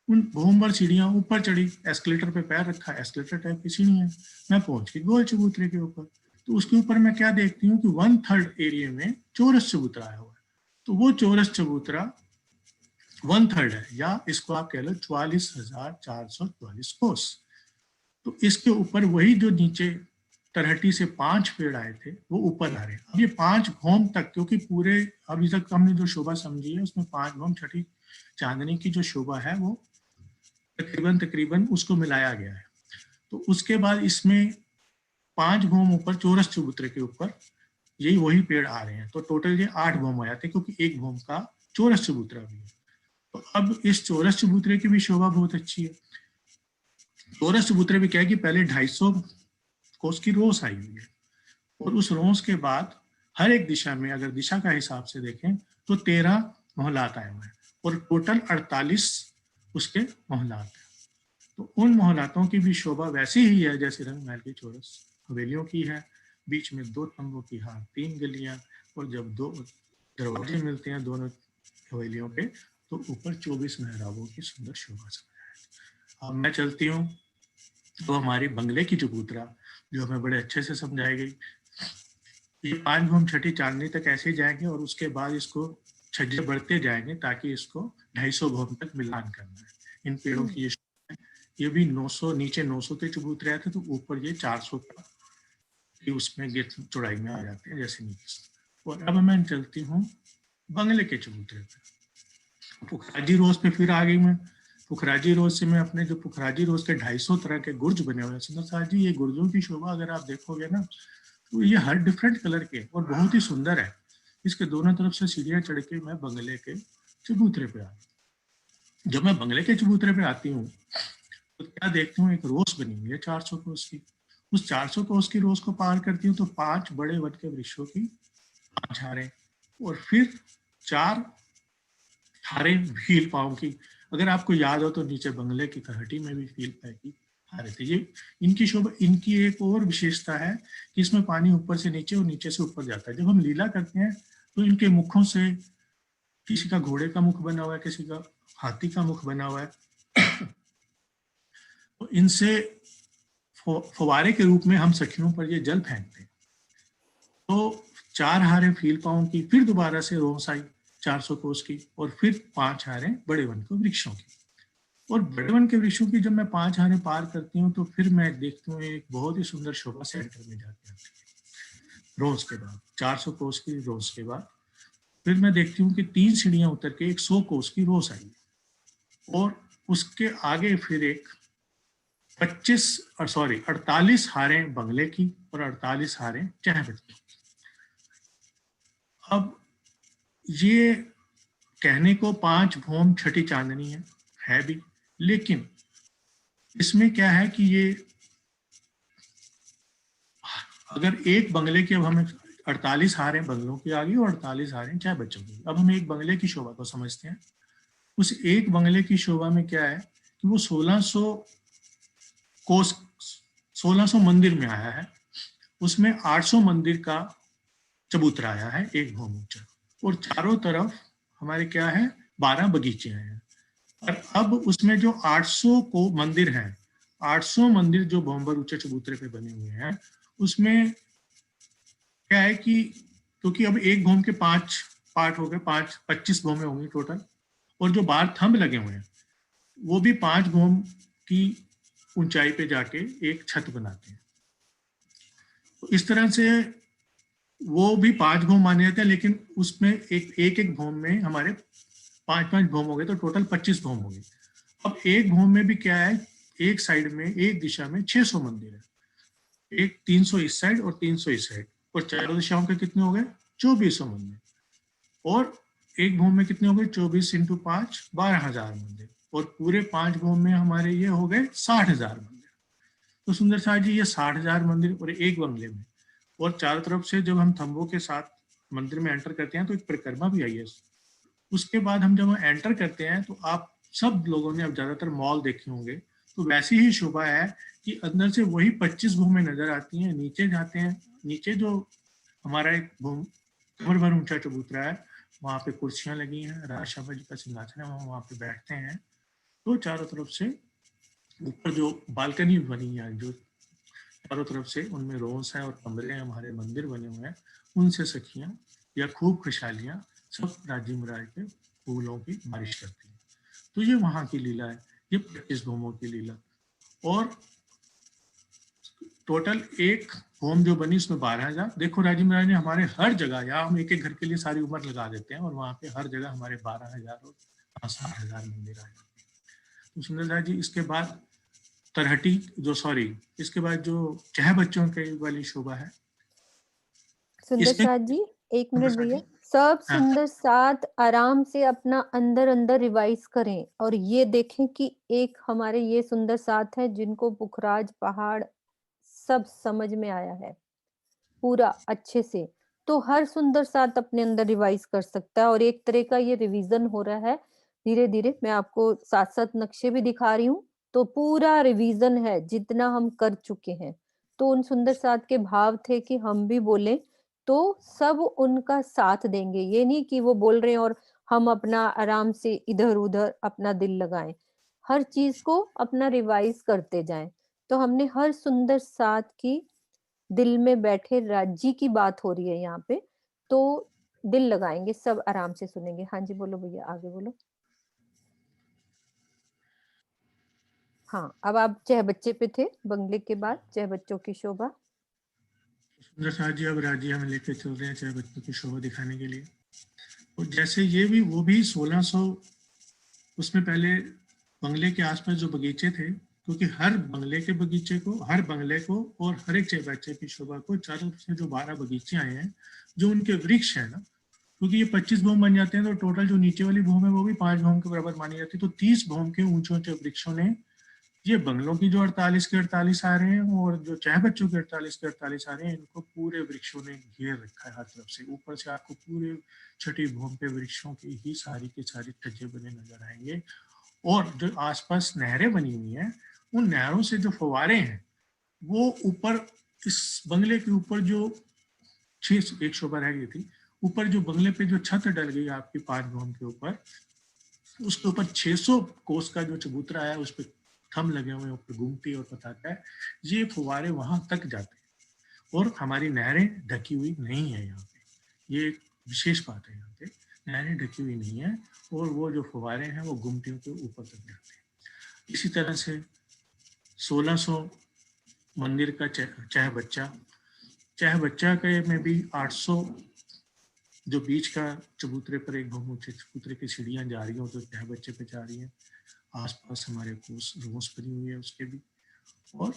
उन घूमभर सीढ़ियां ऊपर चढ़ी, एस्केलेटर पे पैर रखा, एस्केलेटर टाइप की सीढ़ियां, मैं पहुंच गई गोल चबूतरे के ऊपर। तो उसके ऊपर मैं क्या देखती हूँ कि 1/3 एरिया में चौरस चबूतरा आया हुआ है। तो वो चौरस चबूतरा 1/3 है, या इसको आप कह लो 44,444 कोस। तो इसके ऊपर वही जो नीचे तरहटी से 5 पेड़ आए थे वो ऊपर आ रहे हैं। अब ये 5 भौम तक, क्योंकि पूरे अभी तक हमने जो शोभा समझी है उसमें 5 भौम छठी चांदनी की जो शोभा है वो तकरीबन उसको मिलाया गया है। तो उसके बाद इसमें 5 भौम ऊपर चौरस चबूतरे के ऊपर यही वही पेड़ आ रहे हैं। तो टोटल ये 8 भौम आया थे, क्योंकि एक भौम का चौरस चबूतरा भी है। तो अब इस चौरस चबूतरे की भी शोभा बहुत अच्छी है। चौरस चबूतरे में क्या है कि पहले 250 कोस की रोस आई हुई है, और उस रोस के बाद हर एक दिशा में अगर दिशा का हिसाब से देखें तो 13 मोहल्लात आए हुए हैं, और टोटल 48 उसके मोहल्लात हैं। तो उन मोहल्लातों की भी शोभा वैसी ही है जैसे रंग महल की चौरस हवेलियों की है। बीच में 2 तंबू की हार, 3 गलियां, और जब 2 दरवाजे मिलते हैं दोनों हवेलियों पे तो ऊपर 24 मेहराबों की सुंदर शोभा सजाया है। अब मैं चलती हूँ तो हमारी बंगले की चबूतरा जो हमें बड़े अच्छे से समझाई गई। ये 5 भौम छठी चांदनी तक ऐसे ही जाएंगे, और उसके बाद इसको छज्जे बढ़ते जाएंगे ताकि इसको 250 भौम तक मिलान करना है। इन पेड़ों की ये भी 900 नीचे 900 के चबूतरे आते तो ऊपर ये 400 की उसमें गेट चौड़ाई में आ जाते हैं जैसे नीचे। और अब मैं चलती हूँ बंगले के चबूतरे पे। पुखराजी रोज पे फिर आ गई मैं। पुखराजी रोज से मैं अपने जो पुखराजी रोज के 250 तरह के गुर्ज बने हुए हैं सुंदर साहब जी, ये गुर्जों की शोभा अगर आप देखोगे ना तो ये हर डिफरेंट कलर के और बहुत ही सुंदर है। इसके दोनों तरफ से सीढ़ियां चढ़ के मैं बंगले के चबूतरे पे आ गई। जब मैं बंगले के चबूतरे पे आती हूँ तो क्या देखती हूँ, एक रोस बनी हुई है 400 कोस की। उस 400 कोस की रोस को पार करती हूँ तो 5 बड़े वट के वृक्षों की 5 हारें, और फिर 4 हारें भील पाँव की। अगर आपको याद हो तो नीचे बंगले की कहटी में भी भील पाए की हारे थे। ये इनकी शोभा, इनकी एक और विशेषता है कि इसमें पानी ऊपर से नीचे और नीचे से ऊपर जाता है। जब हम लीला करते हैं तो इनके मुखों से, किसी का घोड़े का मुख बना हुआ है, किसी का हाथी का मुख बना हुआ है, तो इनसे फवारे के रूप में हम सखियों पर ये जल फेंकते हैं। तो 4 हारें फील पाँव की, फिर दोबारा से रोस आई 400 कोस की, और फिर 5 हारें बड़े वन के वृक्षों की। और बड़े वन के वृक्षों की जब मैं 5 हारें पार करती हूँ तो फिर मैं देखती हूँ एक बहुत ही सुंदर शोभा सेंटर में जाके आती है। रोज के बाद 400 कोस की रोज के बाद फिर मैं देखती हूँ कि 3 सीढ़ियां उतर के 100 कोस की रोस आई, और उसके आगे फिर एक 48 हारें बंगले की और 48 हारें चहबत की। अब ये कहने को 5 भौम छठी चांदनी है भी, लेकिन इसमें क्या है कि ये अगर एक बंगले की, अब हमें 48 हारें बंगलों की आ गई और 48 हारें चाहे बच्चों की। अब हम एक बंगले की शोभा को समझते हैं। उस एक बंगले की शोभा में क्या है कि वो 1600 मंदिर में आया है। उसमें 800 मंदिर का चबूतरा आया है एक भौम ऊंचा, और चारों तरफ हमारे क्या है 12 बगीचे हैं। और अब उसमें जो 800 को मंदिर हैं, 800 मंदिर जो भौमभर ऊंचे चबूतरे पे बने हुए हैं, उसमें क्या है कि क्योंकि अब एक भौम के 5 पार्ट हो गए, 25 भौमें होंगी टोटल, और जो बाहर थंब लगे हुए हैं वो भी 5 भौम की ऊंचाई पे जाके एक छत बनाते हैं। तो इस तरह से वो भी 5 भौम माने जाते हैं, लेकिन उसमें एक भौम में हमारे 5 भौम हो गए, तो टोटल 25 भौम हो गए। अब एक भौम में भी क्या है, एक साइड में एक दिशा में 600 मंदिर है, एक 300 इस साइड और 300 इस साइड, और चारों दिशाओं के कितने हो गए 2400 मंदिर। और एक भौम में कितने हो गए 24 इंटू 5 12,000 मंदिर, और पूरे 5 भौम में हमारे ये हो गए 60,000 मंदिर। तो सुंदर साहब जी ये 60,000 मंदिर और एक बंगले में, और चारों तरफ से जब हम थंबों के साथ मंदिर में एंटर करते हैं तो एक परिक्रमा भी आई है। उसके बाद हम जब एंटर करते हैं तो आप सब लोगों ने अब ज्यादातर मॉल देखे होंगे, तो वैसी ही शोभा है कि अंदर से वही 25 भूमें नजर आती हैं। नीचे जाते हैं, नीचे जो हमारा एक कमर भर ऊंचा चबूतरा है, वहाँ पे कुर्सियां लगी हैं, राजा शाबा जी का सिंहासन है, वहाँ पे बैठते हैं। तो चारों तरफ से ऊपर जो बालकनी बनी है, जो चारों तरफ से उनमें रोस हैं और कमरे हैं, हमारे मंदिर बने हुए हैं, उनसे सखियां या खूब खुशहालियां सब राज्य मुराद के फूलों की बारिश करती हैं। तो ये वहां की लीला है, ये 25 भूमों की लीला। और टोटल एक होम जो बनी उसमें 12,000। देखो राजीव महाराज ने हमारे हर जगह, या हम एक एक घर के लिए सारी उम्र लगा देते हैं और वहां पे हर जगह हमारे 12,000 और 7,000 मंदिर आ जाते हैं। तो सुंदरलाल जी, इसके बाद तरहटी जो इसके बाद जो चह बच्चों के वाली शोभा है, सुंदर इसमें साथ जी, एक सुंदर मिनट साथ भैया। जी, सब हाँ, सुंदर साथ आराम से अपना अंदर अंदर रिवाइज करें और ये देखें कि एक हमारे ये सुंदर साथ है जिनको पुखराज पहाड़ सब समझ में आया है पूरा अच्छे से। तो हर सुंदर साथ अपने अंदर रिवाइज कर सकता है और एक तरह का ये रिवीजन हो रहा है धीरे धीरे। मैं आपको साथ साथ नक्शे भी दिखा रही हूँ, तो पूरा रिवीजन है जितना हम कर चुके हैं। तो उन सुंदर साथ के भाव थे कि हम भी बोले तो सब उनका साथ देंगे, ये नहीं कि वो बोल रहे हैं और हम अपना आराम से इधर उधर अपना दिल लगाएं। हर चीज को अपना रिवाइज करते जाएं। तो हमने हर सुंदर साथ की दिल में बैठे राज्य की बात हो रही है यहाँ पे, तो दिल लगाएंगे, सब आराम से सुनेंगे। हाँ जी बोलो भैया, आगे बोलो। हाँ, अब आप चह बच्चे पे थे, बंगले के बाद चह बच्चों की शोभा। सुंदर साथ जी अब राज्य हमें लेके चल रहे हैं चह बच्चों की शोभा दिखाने के लिए। और जैसे ये भी, वो भी 1600, उसमें पहले बंगले के आसपास जो बगीचे थे, क्योंकि हर बंगले के बगीचे को, हर बंगले को और हर एक बच्चे की शोभा को चारों तरफ से जो 12 बगीचे आए हैं, जो उनके वृक्ष है ना, क्योंकि ये 25 भूम बन जाते हैं तो टोटल जो नीचे वाली भूम है वो भी 5 भूम के बराबर मानी जाती है। तो 30 भूम के ऊंचे ऊंचे वृक्षों ने ये बंगलों की जो 48 के 48 आ रहे हैं और जो चाय बच्चों के 48 के 48 आ रहे हैं, इनको पूरे वृक्षों ने घेर रखा है हर तरफ से। ऊपर से आपको पूरे छठी भूम पे वृक्षों की ही सारी की सारी छज्जे बने नजर आएंगे। और जो आसपास नहरें बनी हुई हैं, उन नहरों से जो फवारे हैं वो ऊपर इस बंगले के ऊपर जो एक शोभा रह गई थी, ऊपर जो बंगले पे जो छत डल गई आपकी 5 भवन के ऊपर, उसके ऊपर 600 कोस का जो चबूतरा है उस पर थम लगे हुए, ऊपर घूमती और बताता है ये फुवारे वहां तक जाते हैं। और हमारी नहरें ढकी हुई नहीं है यहाँ पे, ये एक विशेष बात है। यहाँ पे नहरें ढकी हुई नहीं है और वो जो फुवारे हैं वो गुमटियों के ऊपर तक जाते हैं। इसी तरह से 1600 मंदिर का चाह बच्चा के में भी 800 जो बीच का चबूतरे पर एक बहुमुखी चबूतरे की सीढ़ियां जा रही हो तो चाह बच्चे पे जा रही है। आसपास हमारे कोस रोस बनी हुई है उसके भी, और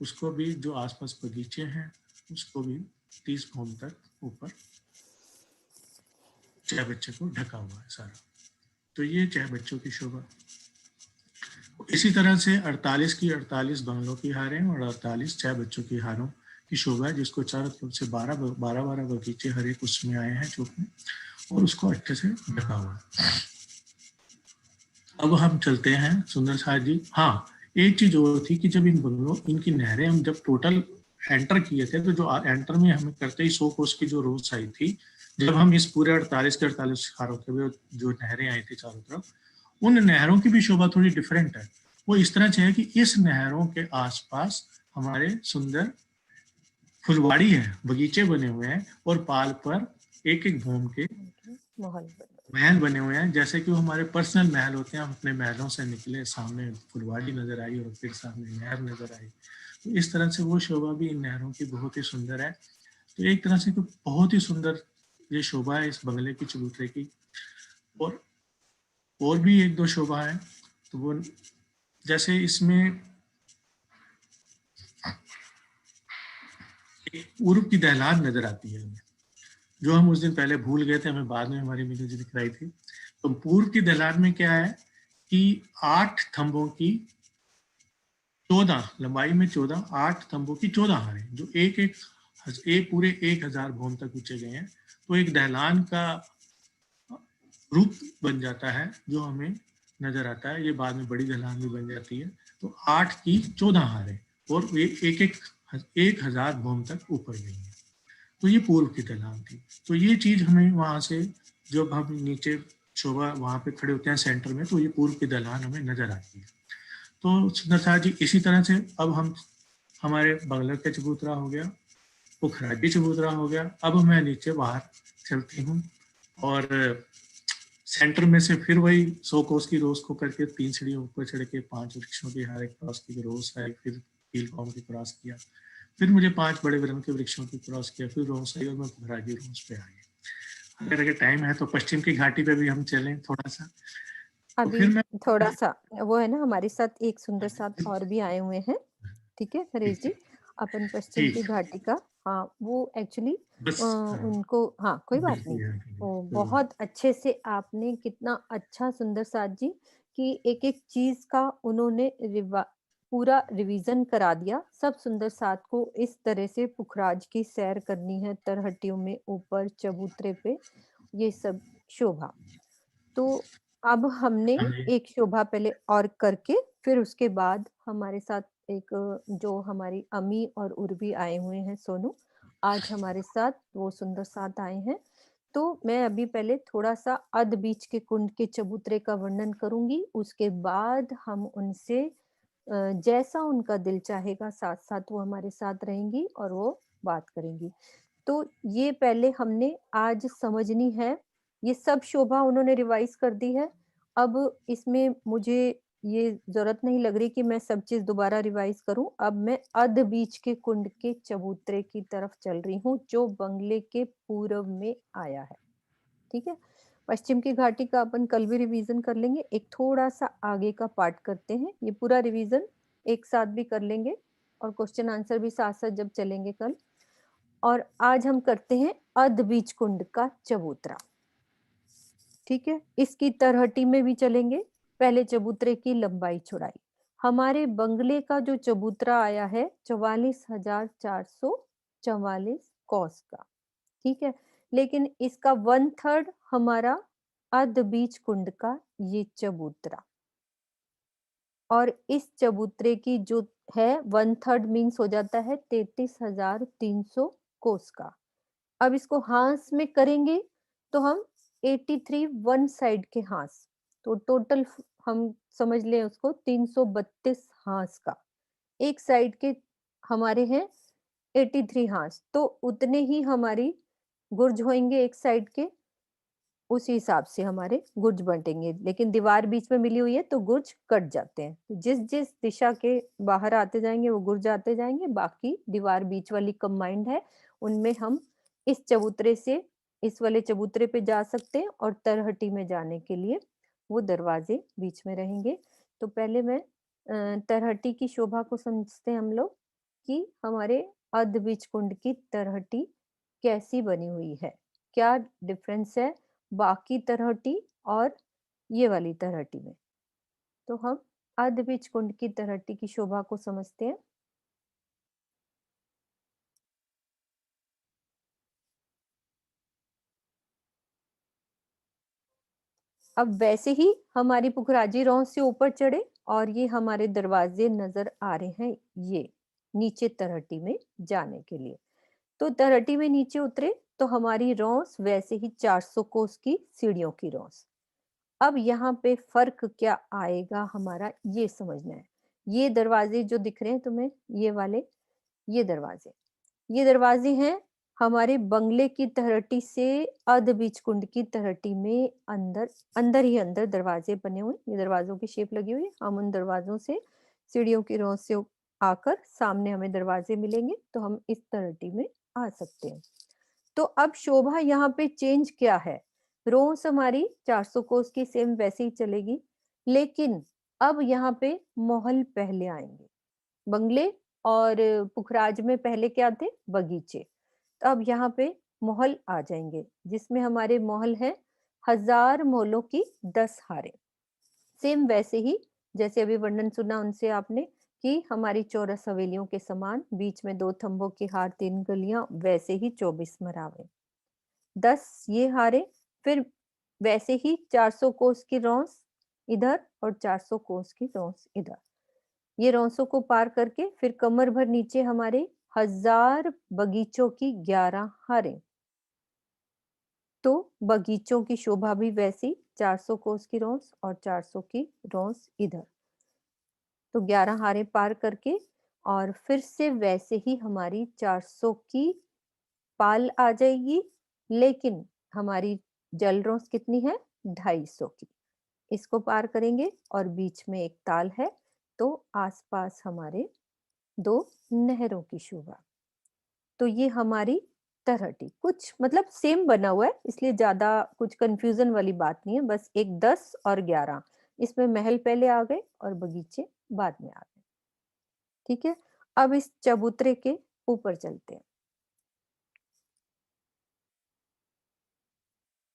उसको भी जो आसपास बगीचे हैं उसको भी 30 भूम तक ऊपर चाह बच्चे को ढका हुआ है सारा। तो ये चाह बच्चों की शोभा। इसी तरह से 48 की 48 बंगलों की हारें और 48 चाह बच्चों की हारों की शोभा है, जिसको चारों तरफ से 12 बगीचे हर एक उसमें आए हैं चौक में, और उसको अच्छे से ढका हुआ है। अब हम चलते हैं सुंदर साथ जी। हाँ, एक चीज और थी कि जब इन बंगलों, इनकी नहरें हम जब टोटल एंटर किए थे, तो जो एंटर में हमें करते ही 100 कोस की जो रोज आई थी, जब हम इस पूरे 48 के 48 हारों के जो नहरें आई थी चारों तरफ, उन नहरों की भी शोभा थोड़ी डिफरेंट है। वो इस तरह से है कि इस नहरों के आसपास हमारे सुंदर फुलवाड़ी है, बगीचे बने हुए हैं, और पाल पर एक एक भूम के महल बने हुए हैं, जैसे कि वो हमारे पर्सनल महल होते हैं। हम अपने महलों से निकले, सामने फुलवाड़ी नजर आई और फिर सामने नहर नजर आई। तो इस तरह से वो शोभा भी इन नहरों की बहुत ही सुंदर है। तो एक तरह से तो बहुत ही सुंदर ये शोभा है इस बंगले की चबूतरे की। और भी एक दो शोभा है, तो वो जैसे इसमें पूर्व की दहलान नजर आती है हमें, जो हम उस दिन पहले भूल गए थे, हमें बाद में हमारी मीनू जी दिखलाई थी। तो पूर्व की दहलान में क्या है कि 8 थंबों की 14 लंबाई में 14, 8 थंबों की 14 हारें, जो एक पूरे 1000 भूम तक ऊंचे गए हैं। तो एक दहलान का रूप बन जाता है जो हमें नजर आता है। ये बाद में बड़ी दहलान भी बन जाती है। तो 8 की 14 हारें और वे एक 1000 भूम तक ऊपर गई है। तो ये पूर्व की दहलान थी। तो ये चीज हमें वहां से, जब हम नीचे शोभा वहां पे खड़े होते हैं सेंटर में, तो ये पूर्व की दहलान हमें नजर आती है। तो सुंदर साथ जी, इसी तरह से अब हम हमारे बंगला का चबूतरा हो गया, पुखराजी चबूतरा हो गया। अब मैं नीचे बाहर चलती हूँ और सेंटर में से फिर वही 100 कोस की रोज को करके 3 सीढ़ियों ऊपर चढ़ के 5 वृक्षों की हार क्रॉस की रोज है, फिर हीलकॉम की क्रॉस किया, फिर मुझे 5 बड़े ब्रह्म के वृक्षों की क्रॉस किया, फिर रोज आई और मैं पुखराजी रोज पे आ गया। अगर टाइम है तो पश्चिम की घाटी पे भी हम चलें थोड़ा सा। तो अभी फिर मैं थोड़ा सा वो है ना, हमारे साथ एक सुंदर साथ और भी आए हुए हैं। ठीक है हरीश जी, अपन पश्चिम की ठीक घाटी का, हाँ वो एक्चुअली बस हाँ, उनको, हाँ कोई बात नहीं, बिल्कुल यार, वो कोई बात बहुत अच्छे से आपने, कितना अच्छा सुंदर साथ जी कि एक एक चीज का उन्होंने पूरा रिवीजन करा दिया। सब सुंदर साथ को इस तरह से पुखराज की सैर करनी है, तरहट्टियों में ऊपर चबूतरे पे, ये सब शोभा। तो अब हमने हाँ जी, एक शोभा पहले और करके, फिर उसके बाद हमारे साथ एक जो हमारी अमी और उर्वी आए हुए हैं, सोनू आज हमारे साथ वो सुंदर साथ आए हैं। तो मैं अभी पहले थोड़ा सा अध बीच के कुंड के चबूतरे का वर्णन करूंगी, उसके बाद हम उनसे जैसा उनका दिल चाहेगा साथ साथ वो हमारे साथ रहेंगी और वो बात करेंगी। तो ये पहले हमने आज समझनी है, ये सब शोभा उन्होंने रिवाइज कर दी है। अब इसमें मुझे ये जरूरत नहीं लग रही कि मैं सब चीज दोबारा रिवाइज करूं। अब मैं अध बीच के कुंड के चबूतरे की तरफ चल रही हूँ, जो बंगले के पूर्व में आया है। ठीक है, पश्चिम की घाटी का अपन कल भी रिवीजन कर लेंगे, एक थोड़ा सा आगे का पार्ट करते हैं, ये पूरा रिवीजन एक साथ भी कर लेंगे और क्वेश्चन आंसर भी साथ साथ जब चलेंगे कल। और आज हम करते हैं अध बीच कुंड का चबूतरा। ठीक है, इसकी तरहटी में भी चलेंगे। पहले चबूतरे की लंबाई चौड़ाई, हमारे बंगले का जो चबूतरा आया है 44,444 कॉस का। ठीक है, लेकिन इसका 1/3 हमारा अध बीच कुंड का ये चबूतरा, और इस चबूतरे की जो है 1/3 मीन्स हो जाता है 33,300 कोस का। अब इसको हांस में करेंगे तो हम 83 वन साइड के हांस, तो टोटल हम समझ लें उसको 332 हांस का। एक साइड के हमारे हैं 83 हांस, तो उतने ही हमारी गुर्ज होंगे एक साइड के, उसी हिसाब से हमारे गुर्ज बंटेंगे। लेकिन दीवार बीच में मिली हुई है तो गुर्ज कट जाते हैं, तो जिस जिस दिशा के बाहर आते जाएंगे वो गुर्ज आते जाएंगे, बाकी दीवार बीच वाली कंबाइंड है, उनमें हम इस चबूतरे से इस वाले चबूतरे पे जा सकते हैं, और तरहटी में जाने के लिए वो दरवाजे बीच में रहेंगे। तो पहले मैं तरहटी की शोभा को समझते हैं हम लोग, कि हमारे अर्ध बीच कुंड की तरहटी कैसी बनी हुई है, क्या डिफरेंस है बाकी तरहटी और ये वाली तरहटी में। तो हम अर्ध बीच कुंड की तरहटी की शोभा को समझते हैं। अब वैसे ही हमारी पुखराजी रौं से ऊपर चढ़े और ये हमारे दरवाजे नजर आ रहे हैं, ये नीचे तरहटी में जाने के लिए। तो तरहटी में नीचे उतरे तो हमारी रौंस वैसे ही 400 कोस की सीढ़ियों की रौंस। अब यहाँ पे फर्क क्या आएगा हमारा, ये समझना है। ये दरवाजे जो दिख रहे हैं तुम्हें, ये वाले, ये दरवाजे, ये दरवाजे हैं हमारे बंगले की तरहटी से अर्ध बीच कुंड की तरहटी में, अंदर अंदर ही अंदर दरवाजे बने हुए, ये दरवाजों की शेप लगी हुई है। हम उन दरवाजों से सीढ़ियों की रौं से आकर सामने हमें दरवाजे मिलेंगे, तो हम इस तरहटी में आ सकते हैं। तो अब शोभा यहाँ पे चेंज क्या है, रोज हमारी 400 कोस की सेम वैसे ही चलेगी, लेकिन अब यहाँ पे महल पहले आएंगे। बंगले और पुखराज में पहले क्या थे, बगीचे, तो अब यहाँ पे महल आ जाएंगे, जिसमें हमारे महल है 1000 मोलों की 10 हारें। सेम वैसे ही जैसे अभी वर्णन सुना उनसे आपने, कि हमारी 14 हवेलियों के समान, बीच में 2 थंबों की हार, 3 गलियां, वैसे ही 24 मरावे, 10 ये हारे। फिर वैसे ही 400 कोस की रौंस इधर और 400 कोस की रौंस इधर, ये रौंसों को पार करके फिर कमर भर नीचे हमारे 1000 बगीचों की 11 हारें। तो बगीचों की शोभा भी वैसी, 400 कोस की रौंस और 400 की रौंस इधर, तो 11 हारें पार करके, और फिर से वैसे ही हमारी 400 की पाल आ जाएगी, लेकिन हमारी जल रॉस कितनी है? 250 की। इसको पार करेंगे और बीच में एक ताल है, तो आसपास हमारे 2 नहरों की शोभा। तो ये हमारी तरहटी कुछ मतलब सेम बना हुआ है, इसलिए ज्यादा कुछ कंफ्यूजन वाली बात नहीं है। बस एक 10 और 11 इसमें महल पहले आ गए और बगीचे बाद में आ गए। ठीक है, अब इस चबूतरे के ऊपर चलते हैं।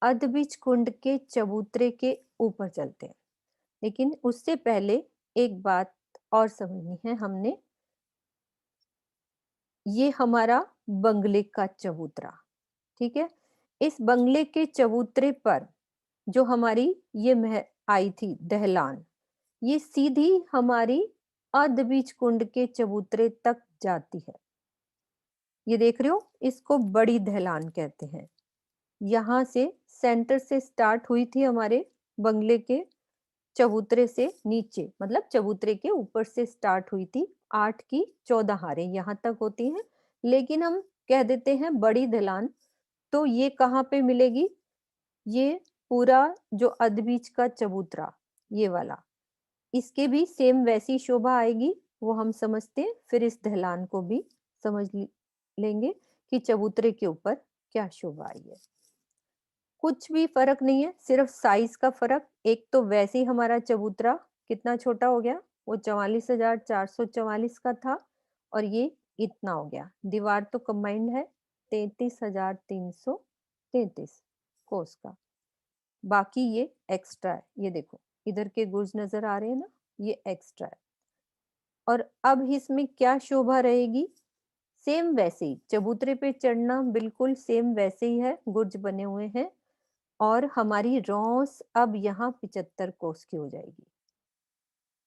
अधबीज कुंड के चबूतरे के ऊपर चलते हैं, लेकिन उससे पहले एक बात और समझनी है हमने। ये हमारा बंगले का चबूतरा, ठीक है। इस बंगले के चबूतरे पर जो हमारी ये आई थी दहलान, ये सीधी हमारी अधबीज कुंड के चबूतरे तक जाती है। ये देख रहे हो, इसको बड़ी दहलान कहते हैं। यहाँ से सेंटर से स्टार्ट हुई थी हमारे बंगले के चबूतरे से नीचे, मतलब चबूतरे के ऊपर से स्टार्ट हुई थी। 8 की 14 हारें यहाँ तक होती हैं, लेकिन हम कह देते हैं बड़ी दहलान। तो ये कहाँ पे मिलेगी? ये पूरा जो अधबीज का चबूतरा, ये वाला, इसके भी सेम वैसी शोभा आएगी, वो हम समझते हैं। फिर इस दहलान को भी समझ लेंगे कि चबूतरे के ऊपर क्या शोभा आई है। कुछ भी फर्क नहीं है, सिर्फ साइज का फर्क। एक तो वैसे ही हमारा चबूतरा कितना छोटा हो गया, वो 44,444 का था और ये इतना हो गया। दीवार तो कंबाइंड है, 33,333 कोस का। बाकी ये एक्स्ट्रा है, ये देखो इधर के गुर्ज नजर आ रहे हैं ना, ये एक्स्ट्रा है। और अब इसमें क्या शोभा रहेगी? सेम वैसे ही चबूतरे पे चढ़ना बिल्कुल सेम वैसे ही है, गुर्ज बने हुए हैं। और हमारी रौस अब यहाँ 75 कोस की हो जाएगी।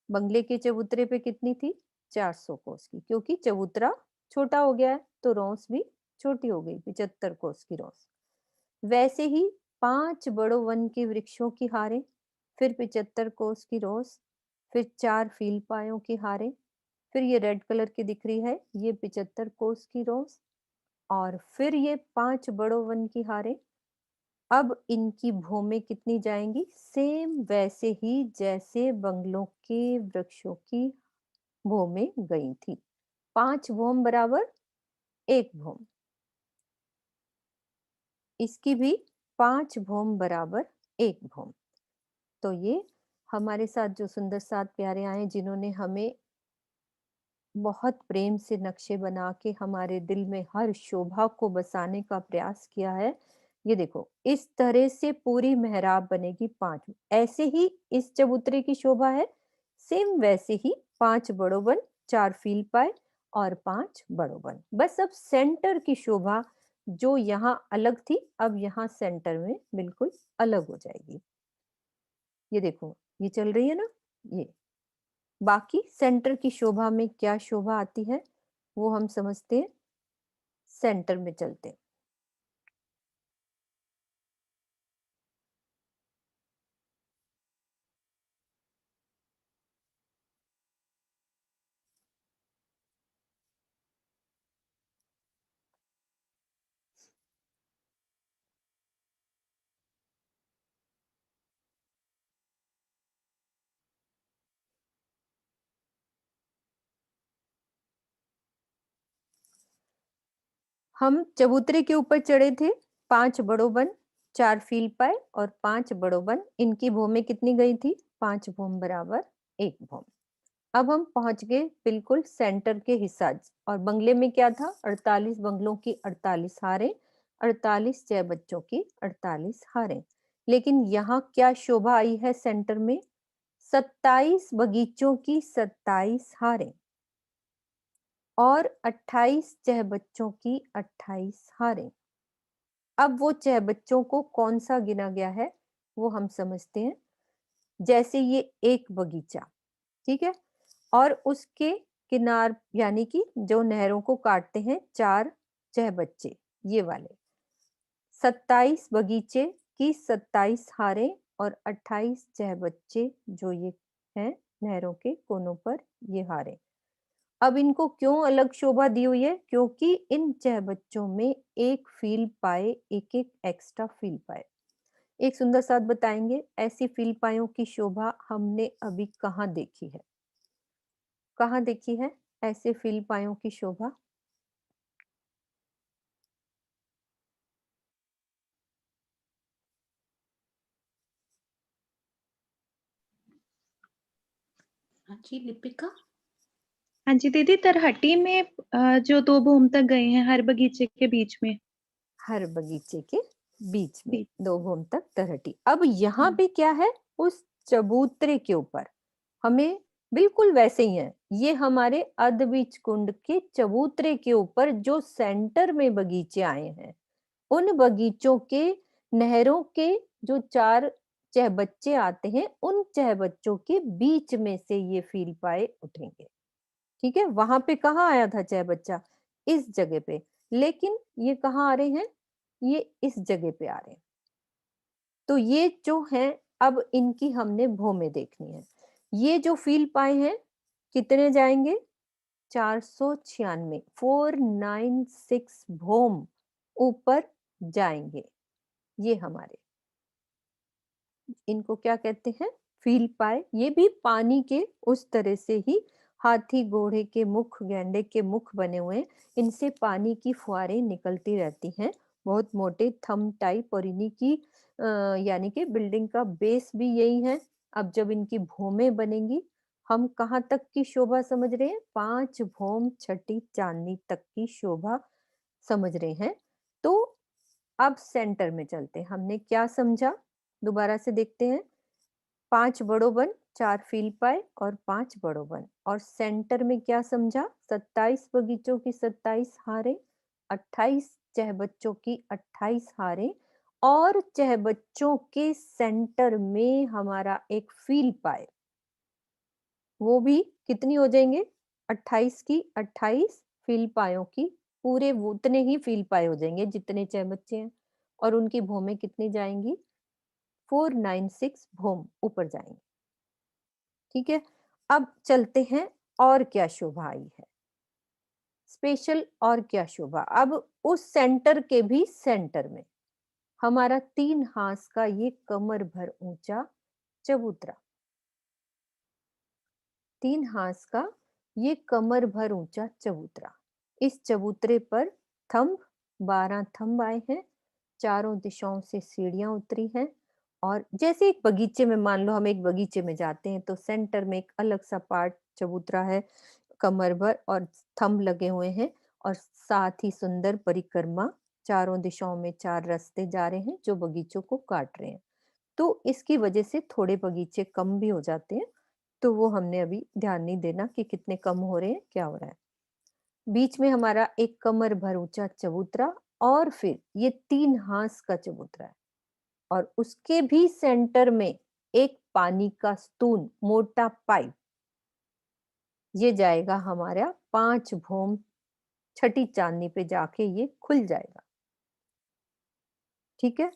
बंगले के चबूतरे पे कितनी थी? 400 कोस की, क्योंकि चबूतरा छोटा हो गया है तो रौस भी छोटी हो गई, 75 कोस की रौस। वैसे ही 5 बड़ों वन के वृक्षों की हारें, फिर 75 कोस की रौस, फिर 4 फील पायों की हारें, फिर ये रेड कलर की दिख रही है, ये 75 कोस की रौस, और फिर ये 5 बड़ों वन की हारें। अब इनकी भौमें कितनी जाएंगी? सेम वैसे ही जैसे बंगलों के वृक्षों की भौमें गई थी। 5 भौम बराबर 1 भौम, इसकी भी 5 भौम बराबर 1 भौम। तो ये हमारे साथ जो सुंदर साथ प्यारे आए, जिन्होंने हमें बहुत प्रेम से नक्शे बना के हमारे दिल में हर शोभा को बसाने का प्रयास किया है। ये देखो इस तरह से पूरी मेहराब बनेगी 5। ऐसे ही इस चबूतरे की शोभा है, सेम वैसे ही 5 बड़ोबन, 4 फील पाए और 5 बड़ोबन। बस अब सेंटर की शोभा जो यहाँ अलग थी, अब यहाँ सेंटर में बिल्कुल अलग हो जाएगी। ये देखो ये चल रही है ना, ये बाकी सेंटर की शोभा में क्या शोभा आती है वो हम समझते हैं। सेंटर में चलते हैं। हम चबूतरे के ऊपर चढ़े थे, 5 बड़ोबन, 4 फील पाए और 5 बड़ोबन। इनकी भौमें कितनी गई थी? 5 भौम बराबर 1 भौम। अब हम पहुंच गए बिल्कुल सेंटर के हिस्सा। और बंगले में क्या था? 48 बंगलों की 48 हारें, 48 जय बच्चों की 48 हारें। लेकिन यहाँ क्या शोभा आई है सेंटर में? 27 बगीचों की 27 हारें और 28 चह बच्चों की 28 हारें। अब वो चह बच्चों को कौन सा गिना गया है वो हम समझते हैं। जैसे ये एक बगीचा, ठीक है, और उसके किनार यानी कि जो नहरों को काटते हैं 4 चह बच्चे, ये वाले 27 बगीचे की 27 हारें और 28 चह बच्चे जो ये हैं नहरों के कोनों पर, ये हारें। अब इनको क्यों अलग शोभा दी हुई है? क्योंकि इन चहबच्चों में एक फील पाए, एक-एक एक्स्ट्रा फील पाए। एक सुंदर साथ बताएंगे, ऐसी फील पायों की शोभा हमने अभी कहाँ देखी है? कहाँ देखी है ऐसे फील पायों की शोभा? हाँ जी, लिपिका। हाँ जी दीदी, तरहटी में जो 2 भूम तक गए हैं हर बगीचे के बीच में। हर बगीचे के बीच में बीच 2 घूम तक तरहटी। अब यहाँ हाँ। पे क्या है? उस चबूतरे के ऊपर हमें बिल्कुल वैसे ही है। ये हमारे अधबीज कुंड के चबूतरे के ऊपर जो सेंटर में बगीचे आए हैं, उन बगीचों के नहरों के जो 4 चहबच्चे आते हैं, उन चहबच्चों के बीच में से ये फील पाए उठेंगे। ठीक है? वहां पे कहाँ आया था चहबच्चा? इस जगह पे। लेकिन ये कहाँ आ रहे हैं? ये इस जगह पे आ रहे हैं। तो ये जो है, अब इनकी हमने भौमें देखनी है। ये जो फील पाए हैं, कितने जाएंगे? 496, 496 भौम ऊपर जाएंगे। ये हमारे, इनको क्या कहते हैं? फील पाए। ये भी पानी के उस तरह से ही, हाथी घोड़े के मुख, गैंडे के मुख बने हुए हैं। इनसे पानी की फुहारें निकलती रहती हैं, बहुत मोटे थंब टाइप। और इन्हीं की यानी कि बिल्डिंग का बेस भी यही है। अब जब इनकी भौमें बनेंगी, हम कहाँ तक की शोभा समझ रहे हैं? 5 भौम छठी चांदनी तक की शोभा समझ रहे हैं। तो अब सेंटर में चलते हैं। हमने क्या समझा? दोबारा से देखते हैं। 5 बड़ों बन, 4 फील पाए और 5 बड़ों बन। और सेंटर में क्या समझा? 27 बगीचों की 27 हारें, 28 चहबच्चों की 28 हारें, और चहबच्चों के सेंटर में हमारा एक फील पाए। वो भी कितनी हो जाएंगे? 28 की 28 फील पायों की, पूरे वो उतने ही फील पाए हो जाएंगे जितने चहबच्चे हैं। और उनकी भौमें कितनी जाएंगी? 496 भौम ऊपर जाएंगे। ठीक है? अब चलते हैं, और क्या शोभा आई है स्पेशल, और क्या शोभा। अब उस सेंटर के भी सेंटर में हमारा 3 हाथ का ये कमर भर ऊंचा चबूतरा, 3 हाथ का ये कमर भर ऊंचा चबूतरा। इस चबूतरे पर थंब, 12 थंब आए हैं, चारों दिशाओं से सीढ़ियां उतरी हैं। और जैसे एक बगीचे में, मान लो हम एक बगीचे में जाते हैं, तो सेंटर में एक अलग सा पार्ट चबूतरा है, कमर भर, और थंब लगे हुए हैं। और साथ ही सुंदर परिक्रमा, चारों दिशाओं में 4 रास्ते जा रहे हैं जो बगीचों को काट रहे हैं। तो इसकी वजह से थोड़े बगीचे कम भी हो जाते हैं। तो वो हमने अभी ध्यान नहीं देना कि कितने कम हो रहे हैं, क्या हो रहा है। बीच में हमारा एक कमर भर ऊंचा चबूतरा, और फिर ये 3 हाथ का चबूतरा है। और उसके भी सेंटर में एक पानी का स्तून, मोटा पाइप। ये जाएगा हमारा 5 भौम छठी चांदनी पे जाके ये खुल जाएगा। ठीक है?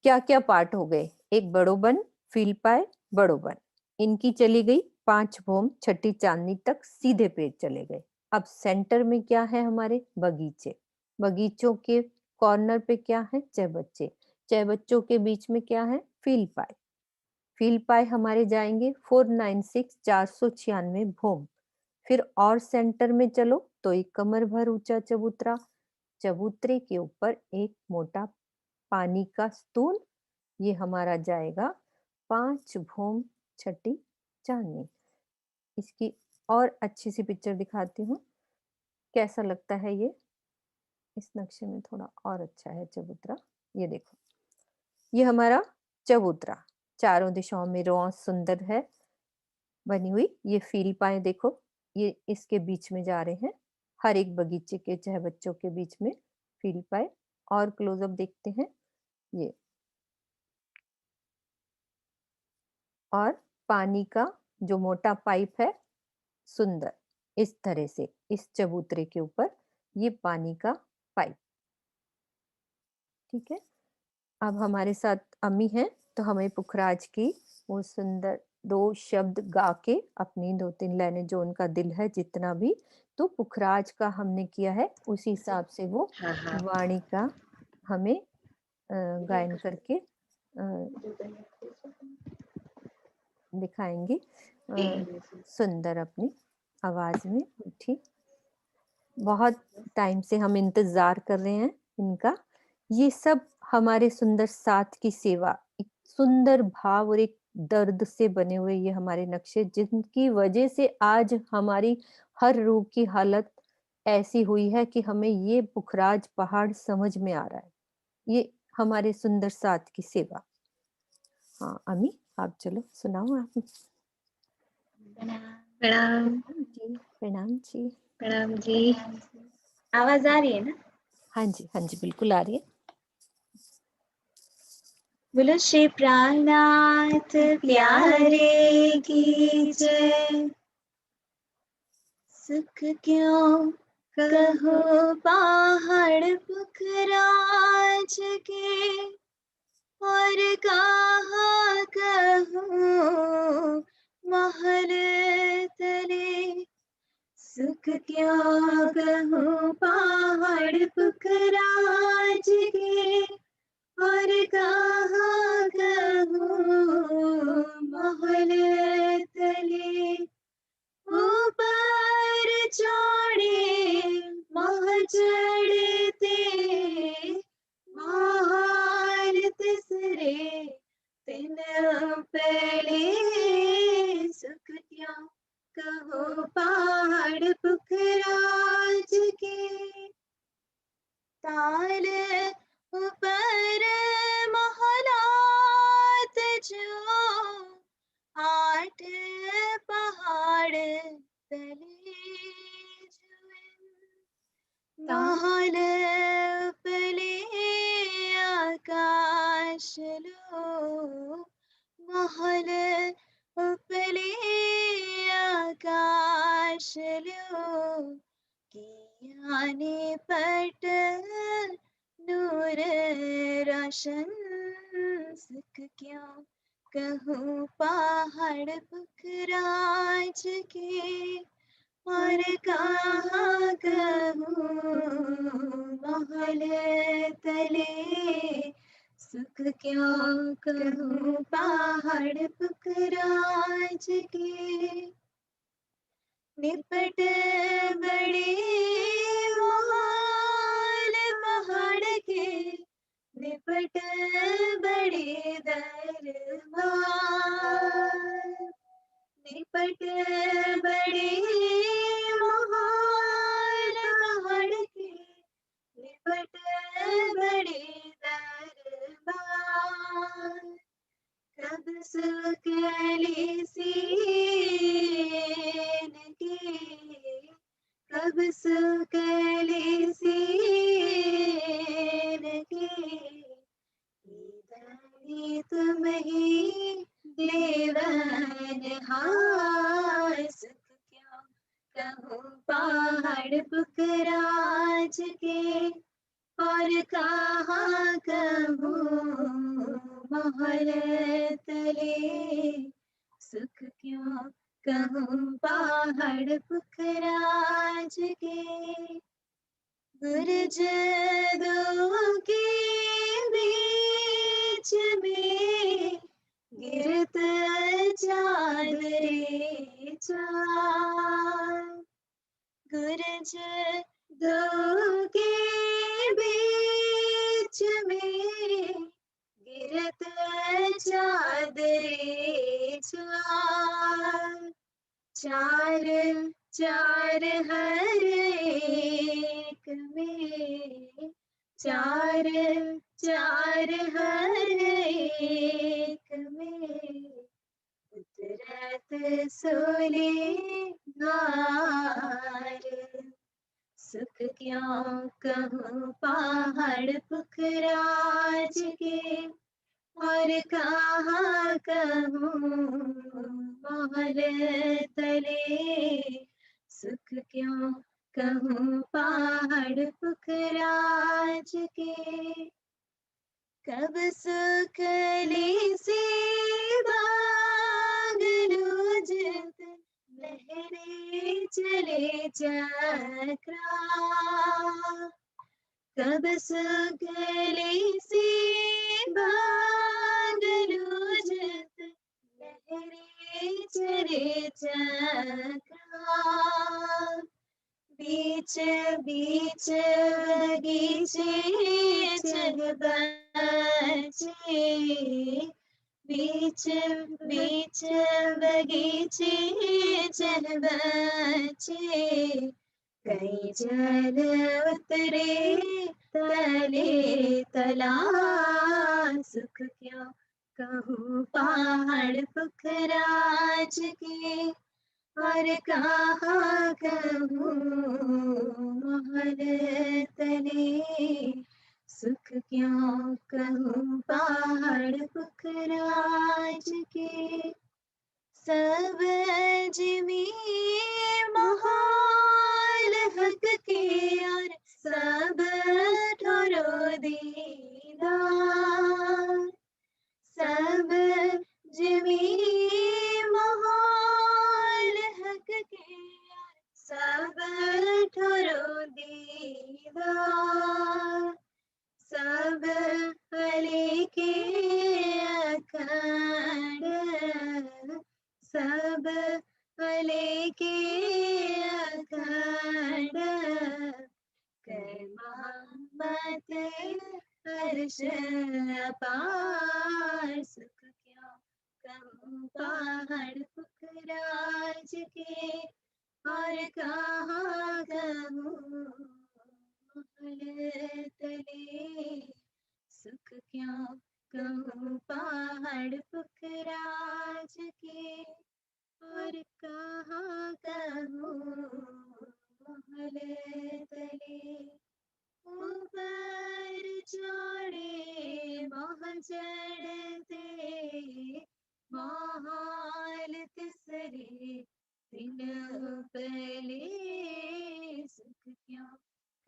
क्या क्या पार्ट हो गए? एक बड़ो बन, फील पाए, बड़ो बन, इनकी चली गई 5 भौम छठी चांदनी तक, सीधे पेड़ चले गए। अब सेंटर में क्या है? हमारे बगीचे। बगीचों के कॉर्नर पे क्या है? चहबच्चे। चहबच्चों के बीच में क्या है? फील पाए। फील पाए हमारे जाएंगे 496, 496 भौम। फिर और सेंटर में चलो तो एक कमर भर ऊंचा चबूतरा, चबूतरे के ऊपर एक मोटा पानी का स्तून। ये हमारा जाएगा 5 भौम छठी चांदनी। इसकी और अच्छी सी पिक्चर दिखाती हूँ, कैसा लगता है ये। इस नक्शे में थोड़ा और अच्छा है चबूतरा। ये देखो, ये हमारा चबूतरा, चारों दिशाओं में रौंस सुंदर है बनी हुई। ये फील पाए देखो, ये इसके बीच में जा रहे हैं, हर एक बगीचे के चहबच्चों के बीच में फील पाए। और क्लोजअप देखते हैं ये, और पानी का जो मोटा पाइप है, सुंदर इस तरह से इस चबूतरे के ऊपर ये पानी का पाइप। ठीक है? अब हमारे साथ अम्मी हैं, तो हमें पुखराज की वो सुंदर 2 शब्द गा के अपनी 2-3 लाइनें जो उनका दिल है जितना भी, तो पुखराज का हमने किया है उसी हिसाब से वो हाँ, हाँ। वाणी का हमें गायन करके दिखाएँगे सुंदर अपनी आवाज़ में मीठी। बहुत टाइम से हम इंतज़ार कर रहे हैं इनका। ये सब हमारे सुंदर साथ की सेवा, एक सुंदर भाव और एक दर्द से बने हुए ये हमारे नक्शे जिनकी वजह से आज हमारी हर रूह की हालत ऐसी हुई है कि हमें ये पुखराज पहाड़ समझ में आ रहा है। ये हमारे सुंदर साथ की सेवा। हाँ, अमी आप चलो सुनाओ आप। प्रणाम। जी, प्रणाम जी। प्रणाम जी। आवाज आ रही है ना? हाँ जी, बिल्कुल आ रही है। बोलो श्री प्राणनाथ प्यारे की जय। सुख क्यों कहो पहाड़ पुखराज के, और कहाँ कहूँ महल तले। सुख क्यों कहूँ पहाड़ पुखराज के, और कहाँ कहूँ महल तले। ऊपर चढ़े मह चढ़ते, महाल तिसरे दिन पहले। सुख क्यों कहो पहाड़ पुखराज के, ताल ऊपर महलात जो, 8 पहाड़ तले ताल पले आकाश लो, महल उपले आकाश लो। कियाने पट नूर रोशन, सुख क्यों कहूँ पहाड़ पुखराज के, और कहाँ कहूँ महल तले। सुख क्यों कहूँ पहाड़ पुखराज के, निपट बड़े महाल पहाड़ के, निपट बड़े दरबार। निपट बड़े महाल पहाड़ के, निपट बड़े दरबार। कब सुकली सीन के, कब सुकली सीन के, इधर तुम ही देवनहार। सुख क्यों कहूँ पहाड़ पुखराज के, और कहाँ कहूँ महल तले। सुख क्यों कहूँ पहाड़ पुखराज के, गुरज दो के बीच में, गिरत चादरे चार। गुरज दो के बीच में, गिरत चादरे चार। चार चार हर एक में, चार चार हर एक में, उतरत सोले नार। सुख क्यों कहूँ पहाड़ पुखराज के, और कहाँ कहूँ महल तले। सुख क्यों कहूँ पहाड़ पुखराज के, कब सुकली से बाग चक्रा, कब सुगले से बादलों जत लहरे चरे चक्रा, बीच बीच बगीचे चल बच्चे, बीच बीच बगीचे चल बच्चे, कई जल उतरे तले तला, सुख क्या कहूँ पहाड़ पुखराज के, और कहाँ कहूँ महल तले, सुख क्यों कहूँ पहाड़ पुखराज के, सब्ज में महाल हक के, और सब ठोरो दीदार, सब में महाल हक के, और सब ठोरो दीदार, सब हले के अखंड, सब हले के अखंड, कर मोहब्बत हर्ष अपार, सुख क्या कहूँ पहाड़ पुखराज के, और कहाँ कहूँ महल तले, सुख क्यों कहूँ पहाड़ पुखराज के, और कहाँ कहूँ महल तले, ऊपर चढ़े मोह चढ़ते महाल तिसरे दिन पहले, सुख क्यों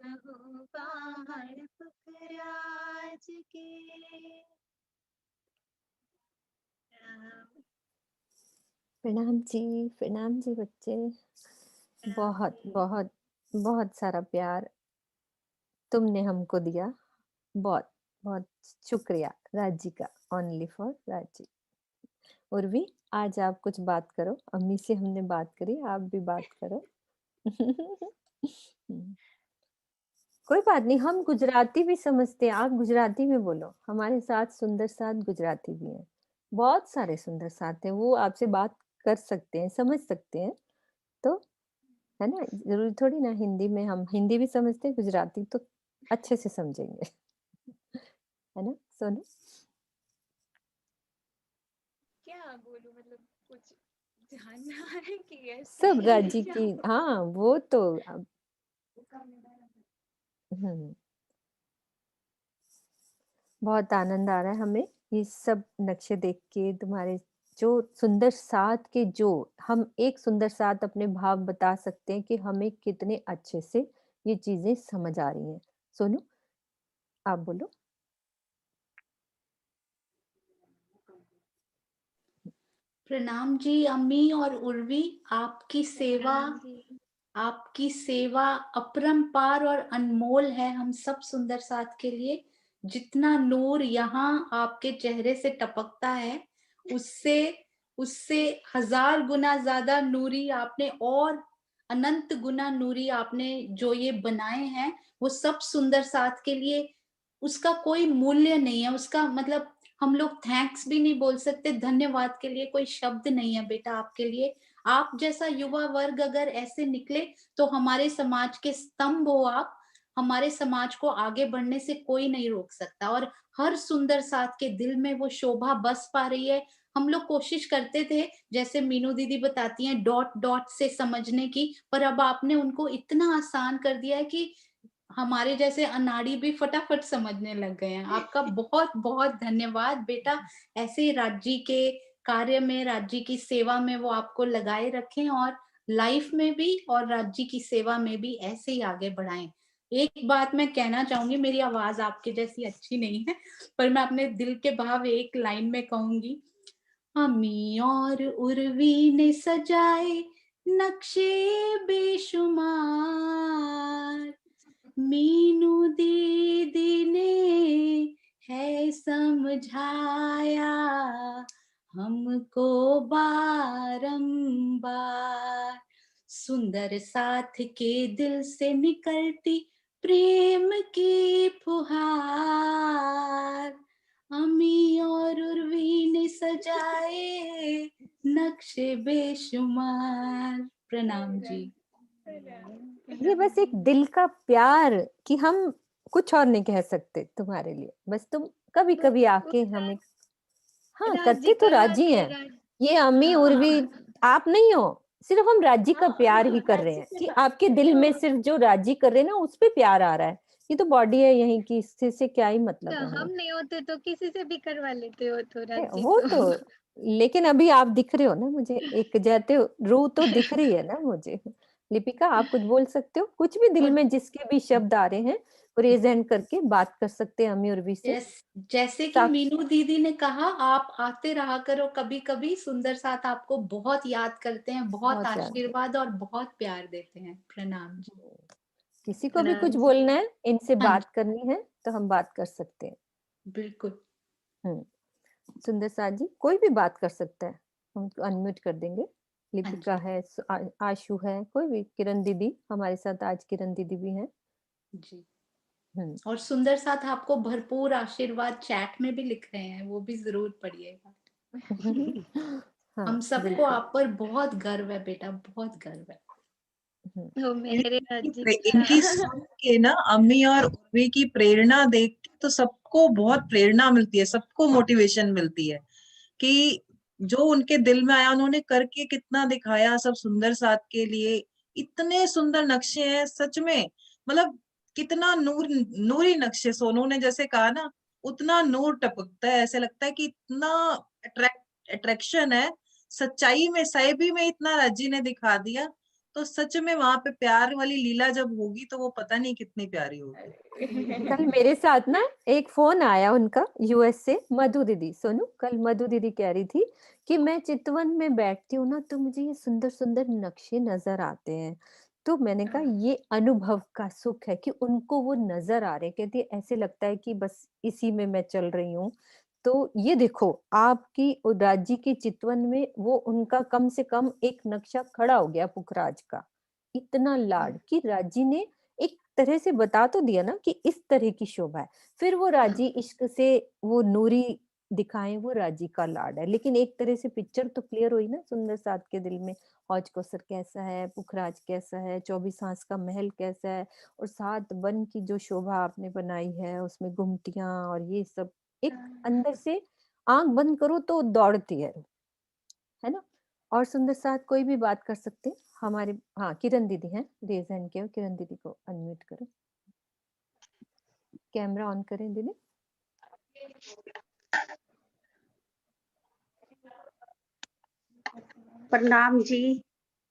कहूँ पहाड़ पुखराज के। प्रणाम जी बच्चे। बहुत बहुत बहुत सारा प्यार तुमने हमको दिया, बहुत बहुत शुक्रिया राजी का, ओनली फॉर राजी। उर्वी, आज आप कुछ बात करो, अम्मी से हमने बात करी, आप भी बात करो। कोई बात नहीं, हम गुजराती भी समझते हैं, आप गुजराती में बोलो, हमारे साथ सुंदर साथ गुजराती भी हैं, बहुत सारे सुंदर साथ हैं, वो आपसे बात कर सकते हैं, समझ सकते हैं, तो है ना, जरूरी थोड़ी ना हिंदी में, हम हिंदी भी समझते हैं, गुजराती तो अच्छे से समझेंगे। है ना सोनू? क्या बोलूं, मतलब कुछ जानना है कि ऐसे सब राजी की, हाँ वो तो बहुत आनंद आ रहा है हमें ये सब नक्शे देख के, तुम्हारे जो सुंदर साथ के, जो हम एक सुंदर साथ अपने भाव बता सकते हैं कि हमें कितने अच्छे से ये चीजें समझ आ रही हैं। सोनू आप बोलो। प्रणाम जी अम्मी और उर्वी, आपकी सेवा अपरंपार और अनमोल है हम सब सुंदर साथ के लिए। जितना नूर यहाँ आपके चेहरे से टपकता है, उससे 1000 गुना ज्यादा नूरी आपने, और अनंत गुना नूरी आपने जो ये बनाए हैं, वो सब सुंदर साथ के लिए, उसका कोई मूल्य नहीं है, उसका मतलब हम लोग थैंक्स भी नहीं बोल सकते, धन्यवाद के लिए कोई शब्द नहीं है बेटा आपके लिए। आप जैसा युवा वर्ग अगर ऐसे निकले तो हमारे समाज के स्तंभ हो आप, हमारे समाज को आगे बढ़ने से कोई नहीं रोक सकता, और हर सुंदर साथ के दिल में वो शोभा बस पा रही है। हम लोग कोशिश करते थे, जैसे मीनू दीदी बताती हैं, डॉट डॉट से समझने की, पर अब आपने उनको इतना आसान कर दिया है कि हमारे जैसे अनाड़ी भी फटाफट समझने लग गए हैं। आपका बहुत बहुत धन्यवाद बेटा, ऐसे ही राज्य के कार्य में, राज्य की सेवा में वो आपको लगाए रखें, और लाइफ में भी और राज्य की सेवा में भी ऐसे ही आगे बढ़ाएं। एक बात मैं कहना चाहूंगी, मेरी आवाज आपके जैसी अच्छी नहीं है, पर मैं अपने दिल के भाव एक लाइन में कहूंगी। अमी और उर्वी ने सजाए नक्शे बेशुमार मीनू दीदी ने है समझाया हमको बारंबार। सुंदर साथ के दिल से निकलती प्रेम की फुहार अमी और उर्वी ने सजाए नक्शे बेशुमार। प्रणाम जी। ये बस एक दिल का प्यार कि हम कुछ और नहीं कह सकते तुम्हारे लिए, बस तुम कभी कभी आके हमें, हाँ करते तो राजी हैं। ये अम्मी उर्वी आप नहीं हो, सिर्फ हम राजी का प्यार ही कर रहे हैं कि आपके दिल में सिर्फ जो राजी कर रहे हैं ना उस पे प्यार आ रहा है। ये तो बॉडी है यहीं की, इससे क्या ही मतलब है हम हमें। नहीं होते तो किसी से भी करवा लेते हो तो राजी वो तो। तो, लेकिन अभी आप दिख रहे हो ना मुझे, एक जाते रूह तो दिख रही है ना मुझे। लिपिका आप कुछ बोल सकते हो, कुछ भी दिल में जिसके भी शब्द आ रहे हैं प्रेजेंट करके बात कर सकते हैं अम्मी उर्वी से। जैसे कि मीनू दीदी ने कहा, आप आते रहा करो कभी कभी। सुंदर साथ आपको बहुत याद करते हैं, बहुत बहुत याद है। आशीर्वाद और बहुत प्यार देते हैं। प्रणाम जी। किसी को भी कुछ बोलना है, इनसे हाँ बात करनी है तो हम बात कर सकते हैं। बिल्कुल। सुंदर साथ जी कोई भी बात कर सकता है, हम अनम्यूट कर देंगे। लिपिका है, आशु है, कोई भी, किरण दीदी हमारे साथ आज, किरण दीदी भी हैं जी। और सुंदर साथ आपको भरपूर आशीर्वाद चैट में भी लिख रहे हैं, वो भी जरूर पढ़िएगा। हाँ, हम सबको आप पर बहुत गर्व है बेटा, बहुत गर्व है। तो मेरे राजी इनकी सुन के ना अम्मी और उर्वी की प्रेरणा देख के तो सबको बहुत प्रेरणा मिलती है, सबको मोटिवेशन मिलती है कि जो उनके दिल में आया उन्होंने करके कितना दिखाया सब सुंदर साथ के लिए। इतने सुंदर नक्शे हैं सच में, मतलब कितना नूरी नक्शे, सोनू ने जैसे कहा ना, उतना नूर टपकता है, ऐसे लगता है कि इतना अट्रैक्शन है। सच्चाई में साहिबी में इतना राजी ने दिखा दिया, तो सच में वहां पे प्यार वाली लीला जब होगी तो वो पता नहीं कितनी प्यारी होगी। कल मेरे साथ ना एक फोन आया उनका यूएस से, मधु दीदी, सोनू कल मधु दीदी कह रही थी कि मैं चितवन में बैठती हूँ ना तो मुझे ये सुंदर सुंदर नक्शे नजर आते हैं। तो मैंने कहा ये अनुभव का सुख है कि उनको वो नजर आ रहे, कहती है ऐसे लगता है कि बस इसी में मैं चल रही हूँ। तो ये देखो आपकी राज्य के चितवन में वो उनका कम से कम एक नक्शा खड़ा हो गया पुखराज का। इतना लाड कि राजी ने एक तरह से बता तो दिया ना कि इस तरह की शोभा है। फिर वो राजी इश्क से वो नूरी दिखाएं, वो राजी का लाड है। लेकिन एक तरह से पिक्चर तो क्लियर हुई ना सुंदर साथ के दिल में, हौज कौसर कैसा है, पुखराज कैसा है, 24 हांस का महल कैसा है, और 7 वन की जो शोभा आपने बनाई है उसमें गुमटियां और ये सब, एक अंदर से आंख बंद करो तो दौड़ती है ना। और सुंदर साथ कोई भी बात कर सकते हैं हमारे, हाँ किरण दीदी हैं, रेज हैंड किया, किरण दीदी को अनम्यूट करो, कैमरा ऑन करें दीदी। प्रणाम जी।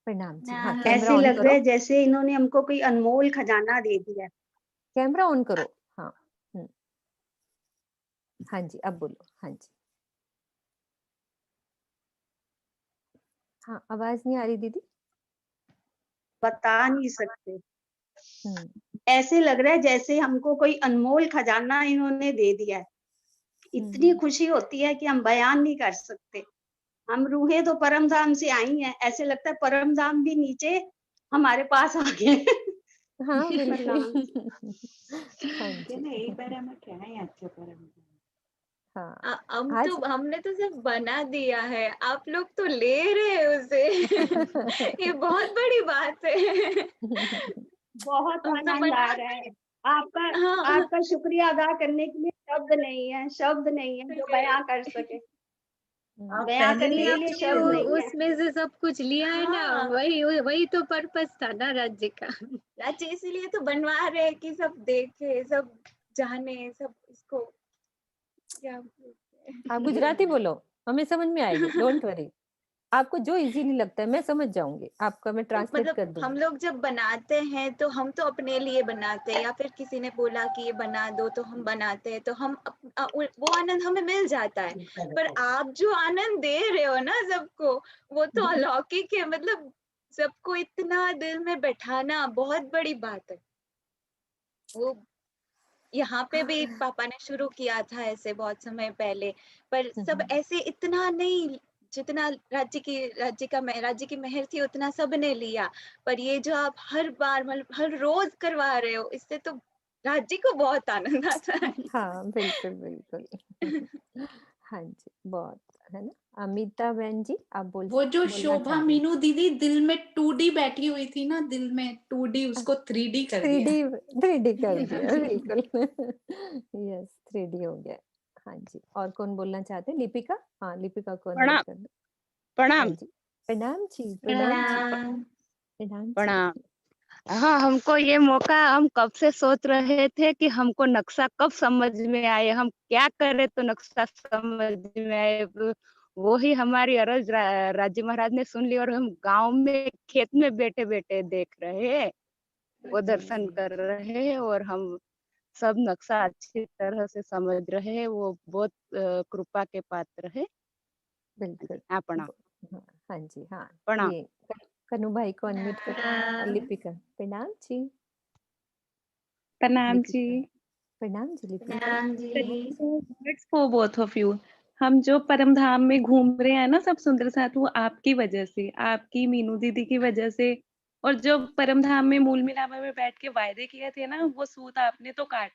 प्रणाम जी, हाँ कैमरा ऐसे ऑन लग रहा करो, है जैसे इन्होंने हमको कोई अनमोल खजाना दे दिया। कैमरा ऑन करो। हाँ हाँ जी अब बोलो। हाँ जी, हाँ आवाज नहीं आ रही दीदी। बता नहीं सकते, ऐसे लग रहा है जैसे हमको कोई अनमोल खजाना इन्होंने दे दिया है। इतनी खुशी होती है कि हम बयान नहीं कर सकते। हम रूहें तो परम धाम से आई हैं, ऐसे लगता है परम धाम भी नीचे हमारे पास आ गए। हाँ बिल्कुल। हाँ के जी, ना एक बार हम क्या है अच्छे परम हाँ हमने तो सब बना दिया है, आप लोग तो ले रहे हैं उसे। ये बहुत बड़ी बात है। बहुत हम तो आनंद आ रहा है। आपका हाँ आपका शुक्रिया अदा करने के लिए शब्द नहीं है, शब्द नहीं है जो बयां कर सके। बयां करने के लिए शब्द नहीं है। उसमें से सब कुछ लिया है ना, वही वही तो पर्पस था ना राज्य का। राज्य इसीलिए तो बनवा रहे हैं कि सब देखे, सब जाने, सब इसको क्या बोलते हैं। आप गुजराती बोलो, हमें समझ में आएगी, डोंट वरी। आपको जो इजीली लगता है मैं समझ जाऊंगी, आपका मैं ट्रांसलेट कर दूंगी। हम लोग जब बनाते हैं तो हम तो अपने लिए बनाते हैं, या फिर किसी ने बोला कि ये बना दो तो हम बनाते हैं, तो हम वो आनंद हमें मिल जाता है। पर आप जो आनंद दे रहे हो ना सबको, वो तो अलौकिक है। मतलब सबको इतना दिल में बैठाना बहुत बड़ी बात है। वो यहाँ पे भी पापा ने शुरू किया था ऐसे बहुत समय पहले, पर सब ऐसे इतना नहीं, जितना राज्य की मेहर थी उतना सब ने लिया। पर ये जो आप हर बार मतलब हर रोज करवा रहे हो, इससे तो राज्य को बहुत आनंद आता है। हाँ बिल्कुल बिल्कुल। हाँ जी, बहुत है ना। अमिता बहन जी, आप वो जो बोलना शोभा चाह रहे हैं। मीनू दीदी दिल में 2D बैठी हुई थी ना, दिल में 2D, उसको 3D कर दिया। 3D कर दिया बिल्कुल। यस 3D हो गया। हाँ जी, और कौन बोलना चाहते हैं? लिपिका, हाँ लिपिका को अनम्यूट कर दो। हाँ प्रणाम। जी, प्रणाम जी, प्रणाम जी, प्रणाम जी। प्रणाम। हाँ, हमको ये मौका, हम कब से सोच रहे थे कि हमको नक्शा कब समझ में आए, हम क्या करें तो नक्शा समझ में आए। वो ही हमारी अरज राज्य महाराज ने सुन ली और हम गांव में खेत में बैठे बैठे देख रहे हैं, वो दर्शन कर रहे हैं और हम सब नक्शा अच्छी तरह से समझ रहे हैं। वो बहुत कृपा के पात्र है। बिल्कुल। हाँ, प्रणाम। हाँ जी, हाँ प्रणाम। ये कन्नू भाई को अनम्यूट कर। लिपिका, प्रणाम जी। प्रणाम जी। प्रणाम जी लिपिका। प्रणाम जी। Words for both of you। हम जो परम धाम में घूम रहे हैं ना सब सुंदर साथ, वो आपकी वजह से, आपकी मीनू दीदी की वजह से। और जो परम धाम में मूल मिलावा में बैठ के वायदे किए थे ना, वो सूत आपने तो काट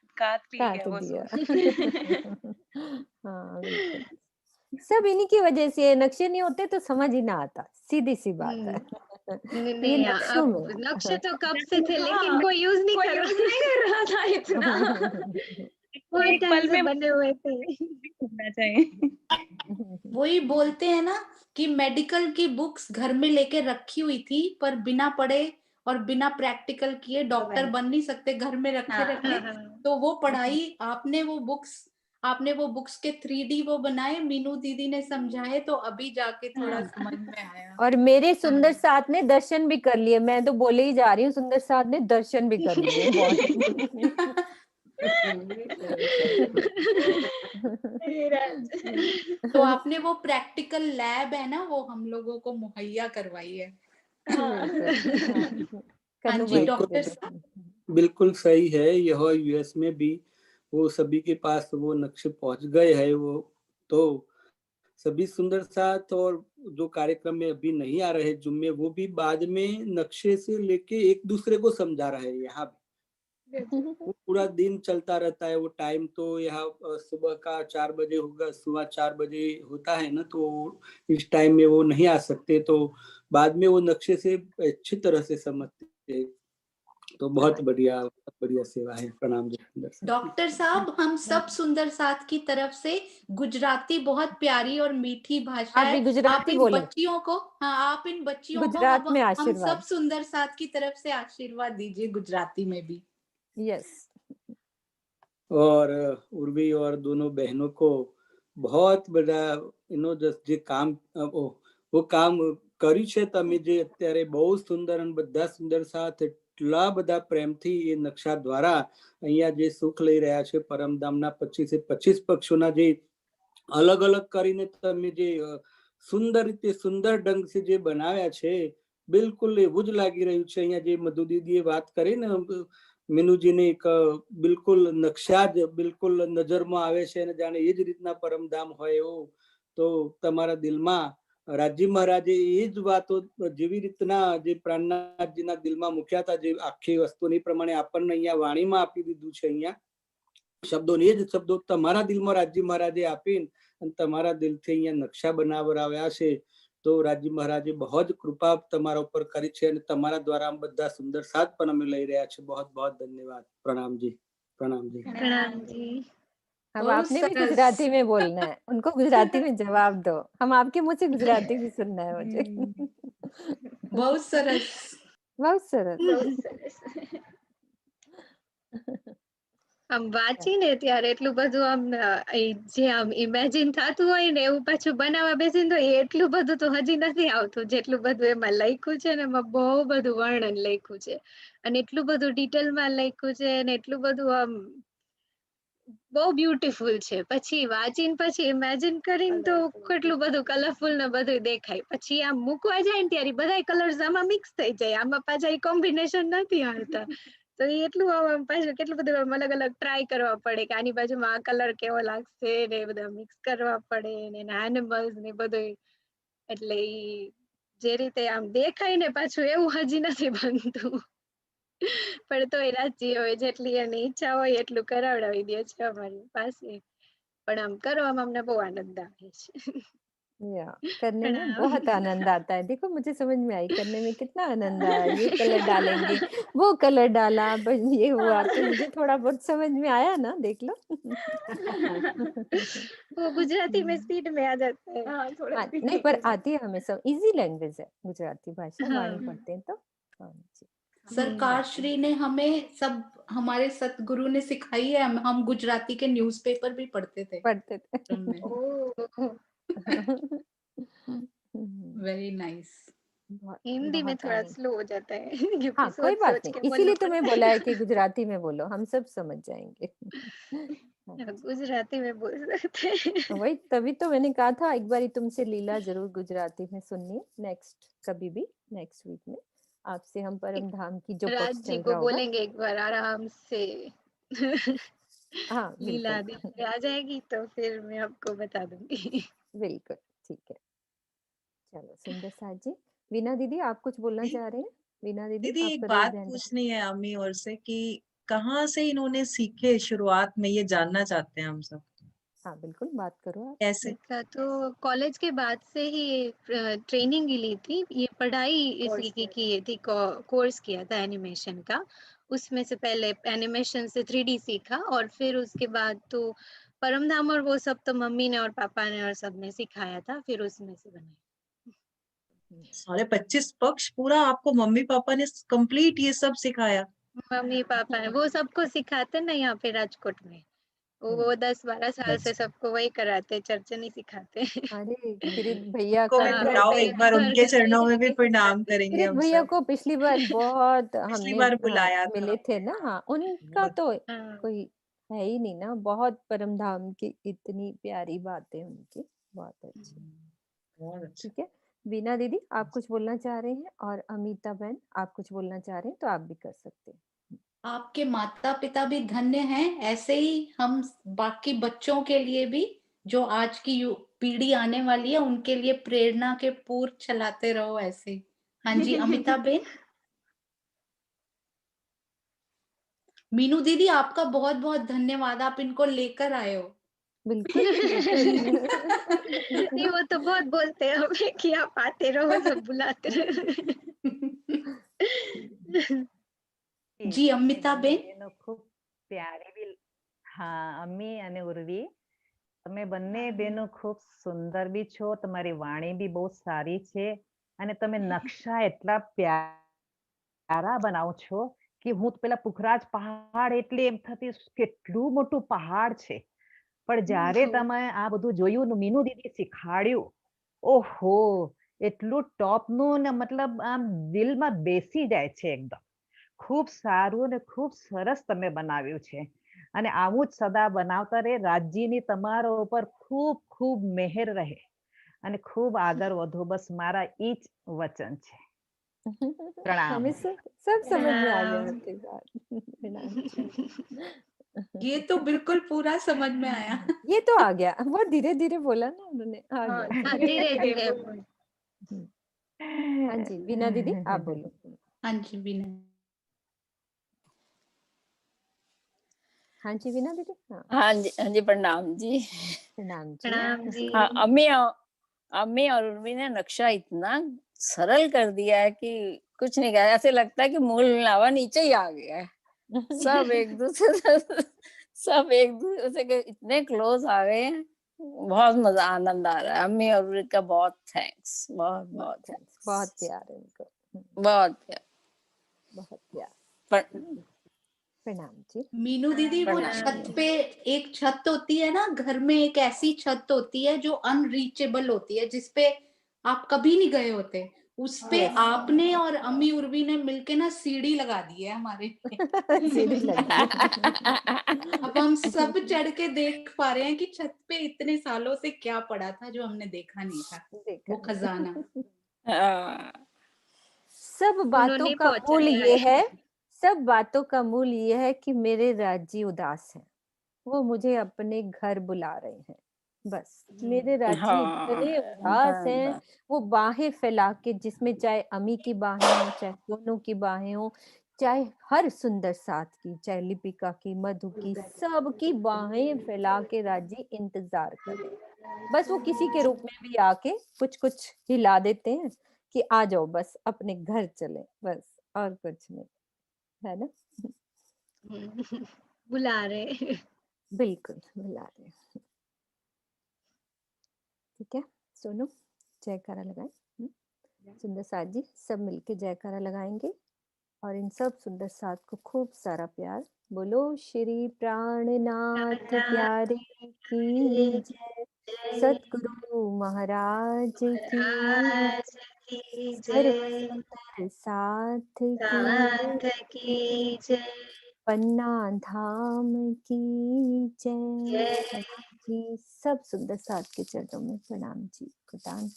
लिया काट वो दिया। सूत। हाँ बिल्कुल, सब इन्हीं की वजह से है। नक्शे नहीं होते तो समझ ही ना आता, सीधी सी बात है। ये नहीं, नक्शों अब में नक्शे तो कब से थे, लेकिन कोई यूज नहीं कर रहा था इतना। बहुत एक टाइम पल से में बने हुए थे। होना चाहिए। वही बोलते हैं ना कि मेडिकल की बुक्स घर में लेके रखी हुई थी, पर बिना पढ़े और बिना प्रैक्टिकल किए डॉक्टर बन नहीं सकते, घर में रखे रखे। तो वो पढ़ाई आपने वो बुक्स के 3D वो बनाए, मीनू दीदी ने समझाए, तो अभी जाके थोड़ा समझ में आया। और मेरे सुंदर साथ ने दर्शन भी कर लिए। मैं तो बोले ही जा रही हूँ, सुंदर साथ ने दर्शन भी कर लिए बहुत। तो आपने वो प्रैक्टिकल लैब है ना, वो हम लोगों को मुहैया करवाई है। हाँ जी डॉक्टर साहब। बिल्कुल सही है। यह यूएस में भी वो सभी के पास वो नक्शे पहुंच गए हैं। वो तो सभी सुंदर साथ और जो कार्यक्रम में अभी नहीं आ रहे जुम्मे, वो भी बाद में नक्शे से लेके एक दूसरे को समझा रहे हैं। यहाँ वो पूरा दिन चलता रहता है। वो टाइम तो यहाँ सुबह का 4 बजे होगा, सुबह 4 बजे होता है ना, तो इस टाइम में वो नहीं आ सकते, तो बाद में वो नक्शे से अच्छी तरह से समझते हैं। तो बहुत बढ़िया सेवा है। प्रणाम जी डॉक्टर साहब, हम सब सुंदर साथ की तरफ से गुजराती बहुत प्यारी और मीठी भाषा आप भी है। आप गुजराती इन बोले। बच्चियों को, हाँ आप इन बच्चियों को गुजरात में हम आशीर्वाद। सब सुंदर साथ की तरफ से आशीर्वाद दीजिए गुजराती में भी। यस। और उर्वी और दोनों बहनों को बहुत बड़ा જે કામ वो काम કર્યું છે તમે, જે અત્યારે બહુ સુંદર અને બધા સુંદર સાથ એટલા બધા પ્રેમથી એ નકશા દ્વારા અહીંયા જે સુખ લઈ રહ્યા છે પરમધામના 25 પક્ષોના જે અલગ અલગ કરીને તમે જે સુંદર રીતે સુંદર ઢંગ से જે બનાવ્યા છે, બિલકુલ એવું જ લાગી રહ્યું છે। અહીંયા જે મધુ દીદીએ વાત કરી ને, મીનુજીને એક બિલકુલ નકશા જ બિલકુલ નજરમાં આવે છે અને જાણે એ જ રીતના પરમધામ હોય એવું। તો તમારા દિલમાં રાજજી મહારાજે એ જ વાતો જેવી રીતના જે પ્રાણનાથજીના દિલમાં મૂક્યા હતા, જે આખી વસ્તુની પ્રમાણે આપણને અહીંયા વાણીમાં આપી દીધું છે। અહીંયા શબ્દોને એ જ શબ્દો તમારા દિલમાં રાજજી મહારાજે આપીને અને તમારા દિલથી અહીંયા નકશા બનાવરાવ્યા છે। તો રાજજી મહારાજે बहुत कृपा તમારા ઉપર કરી છે અને તમારા દ્વારા આમ બધા સુંદર સાથ પણ અમે લઈ રહ્યા છે। बहुत बहुत धन्यवाद। प्रणाम जी। प्रणाम जी। प्रणाम जी। अब आपने भी गुजराती में बोलना है, उनको गुजराती में जवाब दो। हम आपके मुंह से गुजराती भी सुनना है मुझे। बहुत सरस। बहुत सरस। આમ વાંચીને ત્યારે એટલું બધું આમ જે આમ ઇમેજિન થતું હોય ને એવું પાછું બનાવવા બેસીને તો એટલું બધું તો હજી નથી આવતું, જેટલું બધું એમાં લખ્યું છે ને, એમાં બહુ બધું વર્ણન લખ્યું છે અને એટલું બધું ડિટેલમાં લખ્યું છે અને એટલું બધું આમ બહુ બ્યુટીફુલ છે. પછી વાંચીને પછી ઇમેજિન કરીને તો કેટલું બધું કલરફુલ ને બધું દેખાય. પછી આમ મૂકવા જાય ને ત્યારે બધાય કલર્સ આમાં મિક્સ થઈ જાય. આમાં પાછા એ કોમ્બિનેશન નથી હાલતા. તો એ એટલું આમ પાછું કેટલું બધું આમ અલગ અલગ ટ્રાય કરવા પડે કે આની બાજુમાં આ કલર કેવો લાગશે ને એ બધા મિક્સ કરવા પડે ને એના એનિમલ્સ ને બધું. એટલે ઈ જે રીતે આમ દેખાય ને પાછું એવું હજી નથી બનતું. પણ તોય રાજી હોય જેટલી એની ઈચ્છા હોય એટલું કરાવડાવી દે છે અમારી પાસે. પણ આમ કરવામાં અમને બહુ આનંદ આવે છે. या करने પણ में આમ बहुत आनंद आता है। देखो मुझे समझ में आई, करने में कितना आनंद आया। ये कलर डालेंगे, वो कलर डाला, बस ये हुआ, तो मुझे थोड़ा बहुत समझ में आया ना, देख लो। वो गुजराती में स्पीड में आ जाता है। हाँ थोड़ा हाँ, स्पीड नहीं में पर हो जाता आती है हमें, सब इजी लैंग्वेज है गुजराती भाषा, है। वाणी हाँ पढ़ते हैं तो। हाँ जी। सरकार श्री ने हमें सब, हमारे सतगुरु ने सिखाई है। हम गुजराती के न्यूज़पेपर भी पढ़ते थे पढ़ते थे। बचपन में। ओह, वेरी नाइस। हिंदी में बहुत थोड़ा आनंद। स्लो हो जाता है क्योंकि हाँ, कोई सोच बात सोच नहीं, के इसीलिए बोलना तो मैं पड़ता बोला है कि है। गुजराती में बोलो, हम सब समझ जाएंगे। हाँ जी। गुजराती में बोल सकते हैं। वही, तभी तो मैंने कहा था एक बारी तुमसे लीला जरूर गुजराती में सुननी है, नेक्स्ट कभी भी, नेक्स्ट वीक में आपसे हम परम धाम की जो राज पक्ष जी चल को रहा होगा। बोलेंगे एक बार आराम से। हाँ लीला बिल्कुल। दीदी आ जाएगी तो फिर मैं आपको बता दूंगी। बिल्कुल ठीक है। चलो सुंदर साथ जी। वीना दीदी आप कुछ बोलना जी, चाह रहे हैं? वीना दीदी दीदी आप एक करोगे बात ध्यान। पूछनी है अम्मी और से कि कहाँ से इन्होंने सीखे, शुरुआत में ये जानना चाहते हैं हम सब। हाँ बिल्कुल, बात करो आप। कैसे? अच्छा तो कॉलेज के बाद से ही ट्रेनिंग ली थी, ये पढ़ाई इसी की थी, कोर्स किया था एनिमेशन का। उसमें से पहले एनिमेशन से 3D सीखा और फिर उसके बाद तो परम धाम और वो सब तो मम्मी ने और पापा ने और सब ने सिखाया था, फिर उसमें से बनाई। 25 पक्ष पूरा आपको मम्मी पापा ने कंप्लीट ये सब सिखाया? मम्मी पापा ने वो सबको सिखाते ना यहाँ पे राजकोट में। वो 10-12 साल से अच्छा, सबको वही कराते, चर्चा नहीं सिखाते। अरे किरीट भैया को का भी हाँ, तो, बुलाओ, पे एक बार घर उनके घर चरणों में भी जाके प्रणाम सिखाते। करेंगे किरीट हम भैया सब। को पिछली बार बहुत पिछली हमने, बार हाँ, बुलाया था। मिले थे ना। हाँ, उनका बहुत तो हाँ, कोई है ही नहीं ना। बहुत परम धाम की इतनी प्यारी बातें उनकी, बहुत अच्छी। बहुत अच्छा। ठीक है, वीना दीदी आप कुछ बोलना चाह रहे हैं, और अमिता बहन आप कुछ बोलना चाह रहे हैं तो आप भी कर सकते हैं। आपके माता पिता भी धन्य हैं, ऐसे ही हम बाकी बच्चों के लिए भी, जो आज की पीढ़ी आने वाली है, उनके लिए प्रेरणा के पूर चलाते रहो ऐसे ही। हाँ जी अमिता बेन। मीनू दीदी आपका बहुत बहुत धन्यवाद, आप इनको लेकर आए हो। बिल्कुल बिल्कुल। नहीं वो तो बहुत बोलते हैं हमें कि आप आते रहो, सब बुलाते रहो। जी अमिता બંને બેન। બહેનો ખૂબ પ્યારી બી, હા અમ્મી અને ઉર્વી, તમે બંને બહેનો ખૂબ સુંદર બી છો, તમારી વાણી બી બહુ સારી છે, અને તમે નકશા એટલા પ્યારા બનાવો છો કે હું પેલા પુખરાજ પહાડ એટલે એમ થતી કેટલું મોટું પહાડ છે, પણ જ્યારે તમે આ બધું જોયું ને મીનુ દીદી શીખવાડ્યું, ઓહો એટલું ટોપનું ને મતલબ આમ દિલમાં બેસી જાય છે એકદમ. ખૂબ સારું ને ખૂબ સરસ તમે બનાવ્યું છે, અને આવું જ સદા બનાવતા રહે. રાજજીની તમારા ઉપર ખૂબ ખૂબ મહેર રહે અને ખૂબ આગળ વધો, બસ મારા ઈ જ વચન છે. પ્રણામ. हमें सब समझ में आ गया आपकी बात। प्रणाम जी। ये तो बिल्कुल पूरा समझ में आया। ये तो आ गया, बहुत धीरे धीरे बोला ना उन्होंने, आ हाँ, गया। धीरे धीरे। हाँ जी वीना दीदी आप बोलो। हाँ जी वीना। हाँ जी वीना दीदी। हाँ हाँ जी प्रणाम जी। प्रणाम जी। प्रणाम जी। हाँ अम्मी और उर्वी ने नक्शा इतना सरल कर दिया है कि कुछ नहीं कहा, ऐसे लगता है कि मूल मिलावा नीचे ही आ गया है। सब एक दूसरे के इतने क्लोज आ गए हैं, बहुत मजा आनंद आ रहा है। अम्मी और उर्वी का बहुत थैंक्स, बहुत बहुत थैंक्स। बहुत प्यार है उनको, बहुत प्यार, बहुत प्यार। प्रणाम जी। मीनू दीदी वो छत पे एक छत होती है ना घर में, एक ऐसी छत होती है जो अनरीचेबल होती है, जिसपे आप कभी नहीं गए होते, उस पे आपने और अम्मी उर्वी ने मिलके ना सीढ़ी लगा दी है हमारे सीढ़ी लगा अब हम सब चढ़ के देख पा रहे हैं कि छत पे इतने सालों से क्या पड़ा था जो हमने देखा नहीं था, वो खजाना। सब बातों उन्होंने का मूल पहुंचाया ये है। है, सब बातों का मूल ये है कि मेरे राजी उदास हैं, वो मुझे अपने घर बुला रहे हैं। बस मेरे राजी इतने उदास हैं, वो बाहें फैला के, जिसमें चाहे अमी की बाहें हो, चाहे सोनू की बाहें हो, चाहे हर सुंदर साथ की, चाहे लिपिका की, मधु की, सबकी बाहें फैला के राजी इंतजार कर रहे हैं। बस वो किसी के रूप में भी आके कुछ कुछ हिला देते हैं कि आ जाओ, बस अपने घर चले, बस और कुछ नहीं, है ना। बुला रहे। बिल्कुल बुला रहे हैं। ठीक है, सोनू जयकारा लगाएं। सुंदर साथ जी सब मिलके जयकारा लगाएंगे और इन सब सुंदर साथ को खूब सारा प्यार। बोलो श्री प्राणनाथ प्यारे की जय, सतगुरु महाराज की, सर्व सुंदर साथ की जय, पन्ना धाम की जय। जी सब सुंदर साथ के चरणों में प्रणाम जी, प्रणाम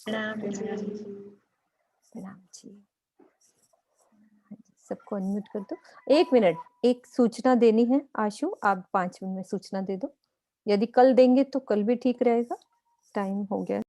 जी। सबको अनम्यूट कर दो। 1 मिनट, एक सूचना देनी है आशु, आप 5 मिनट में सूचना दे दो। यदि कल देंगे तो कल भी ठीक रहेगा, टाइम हो गया।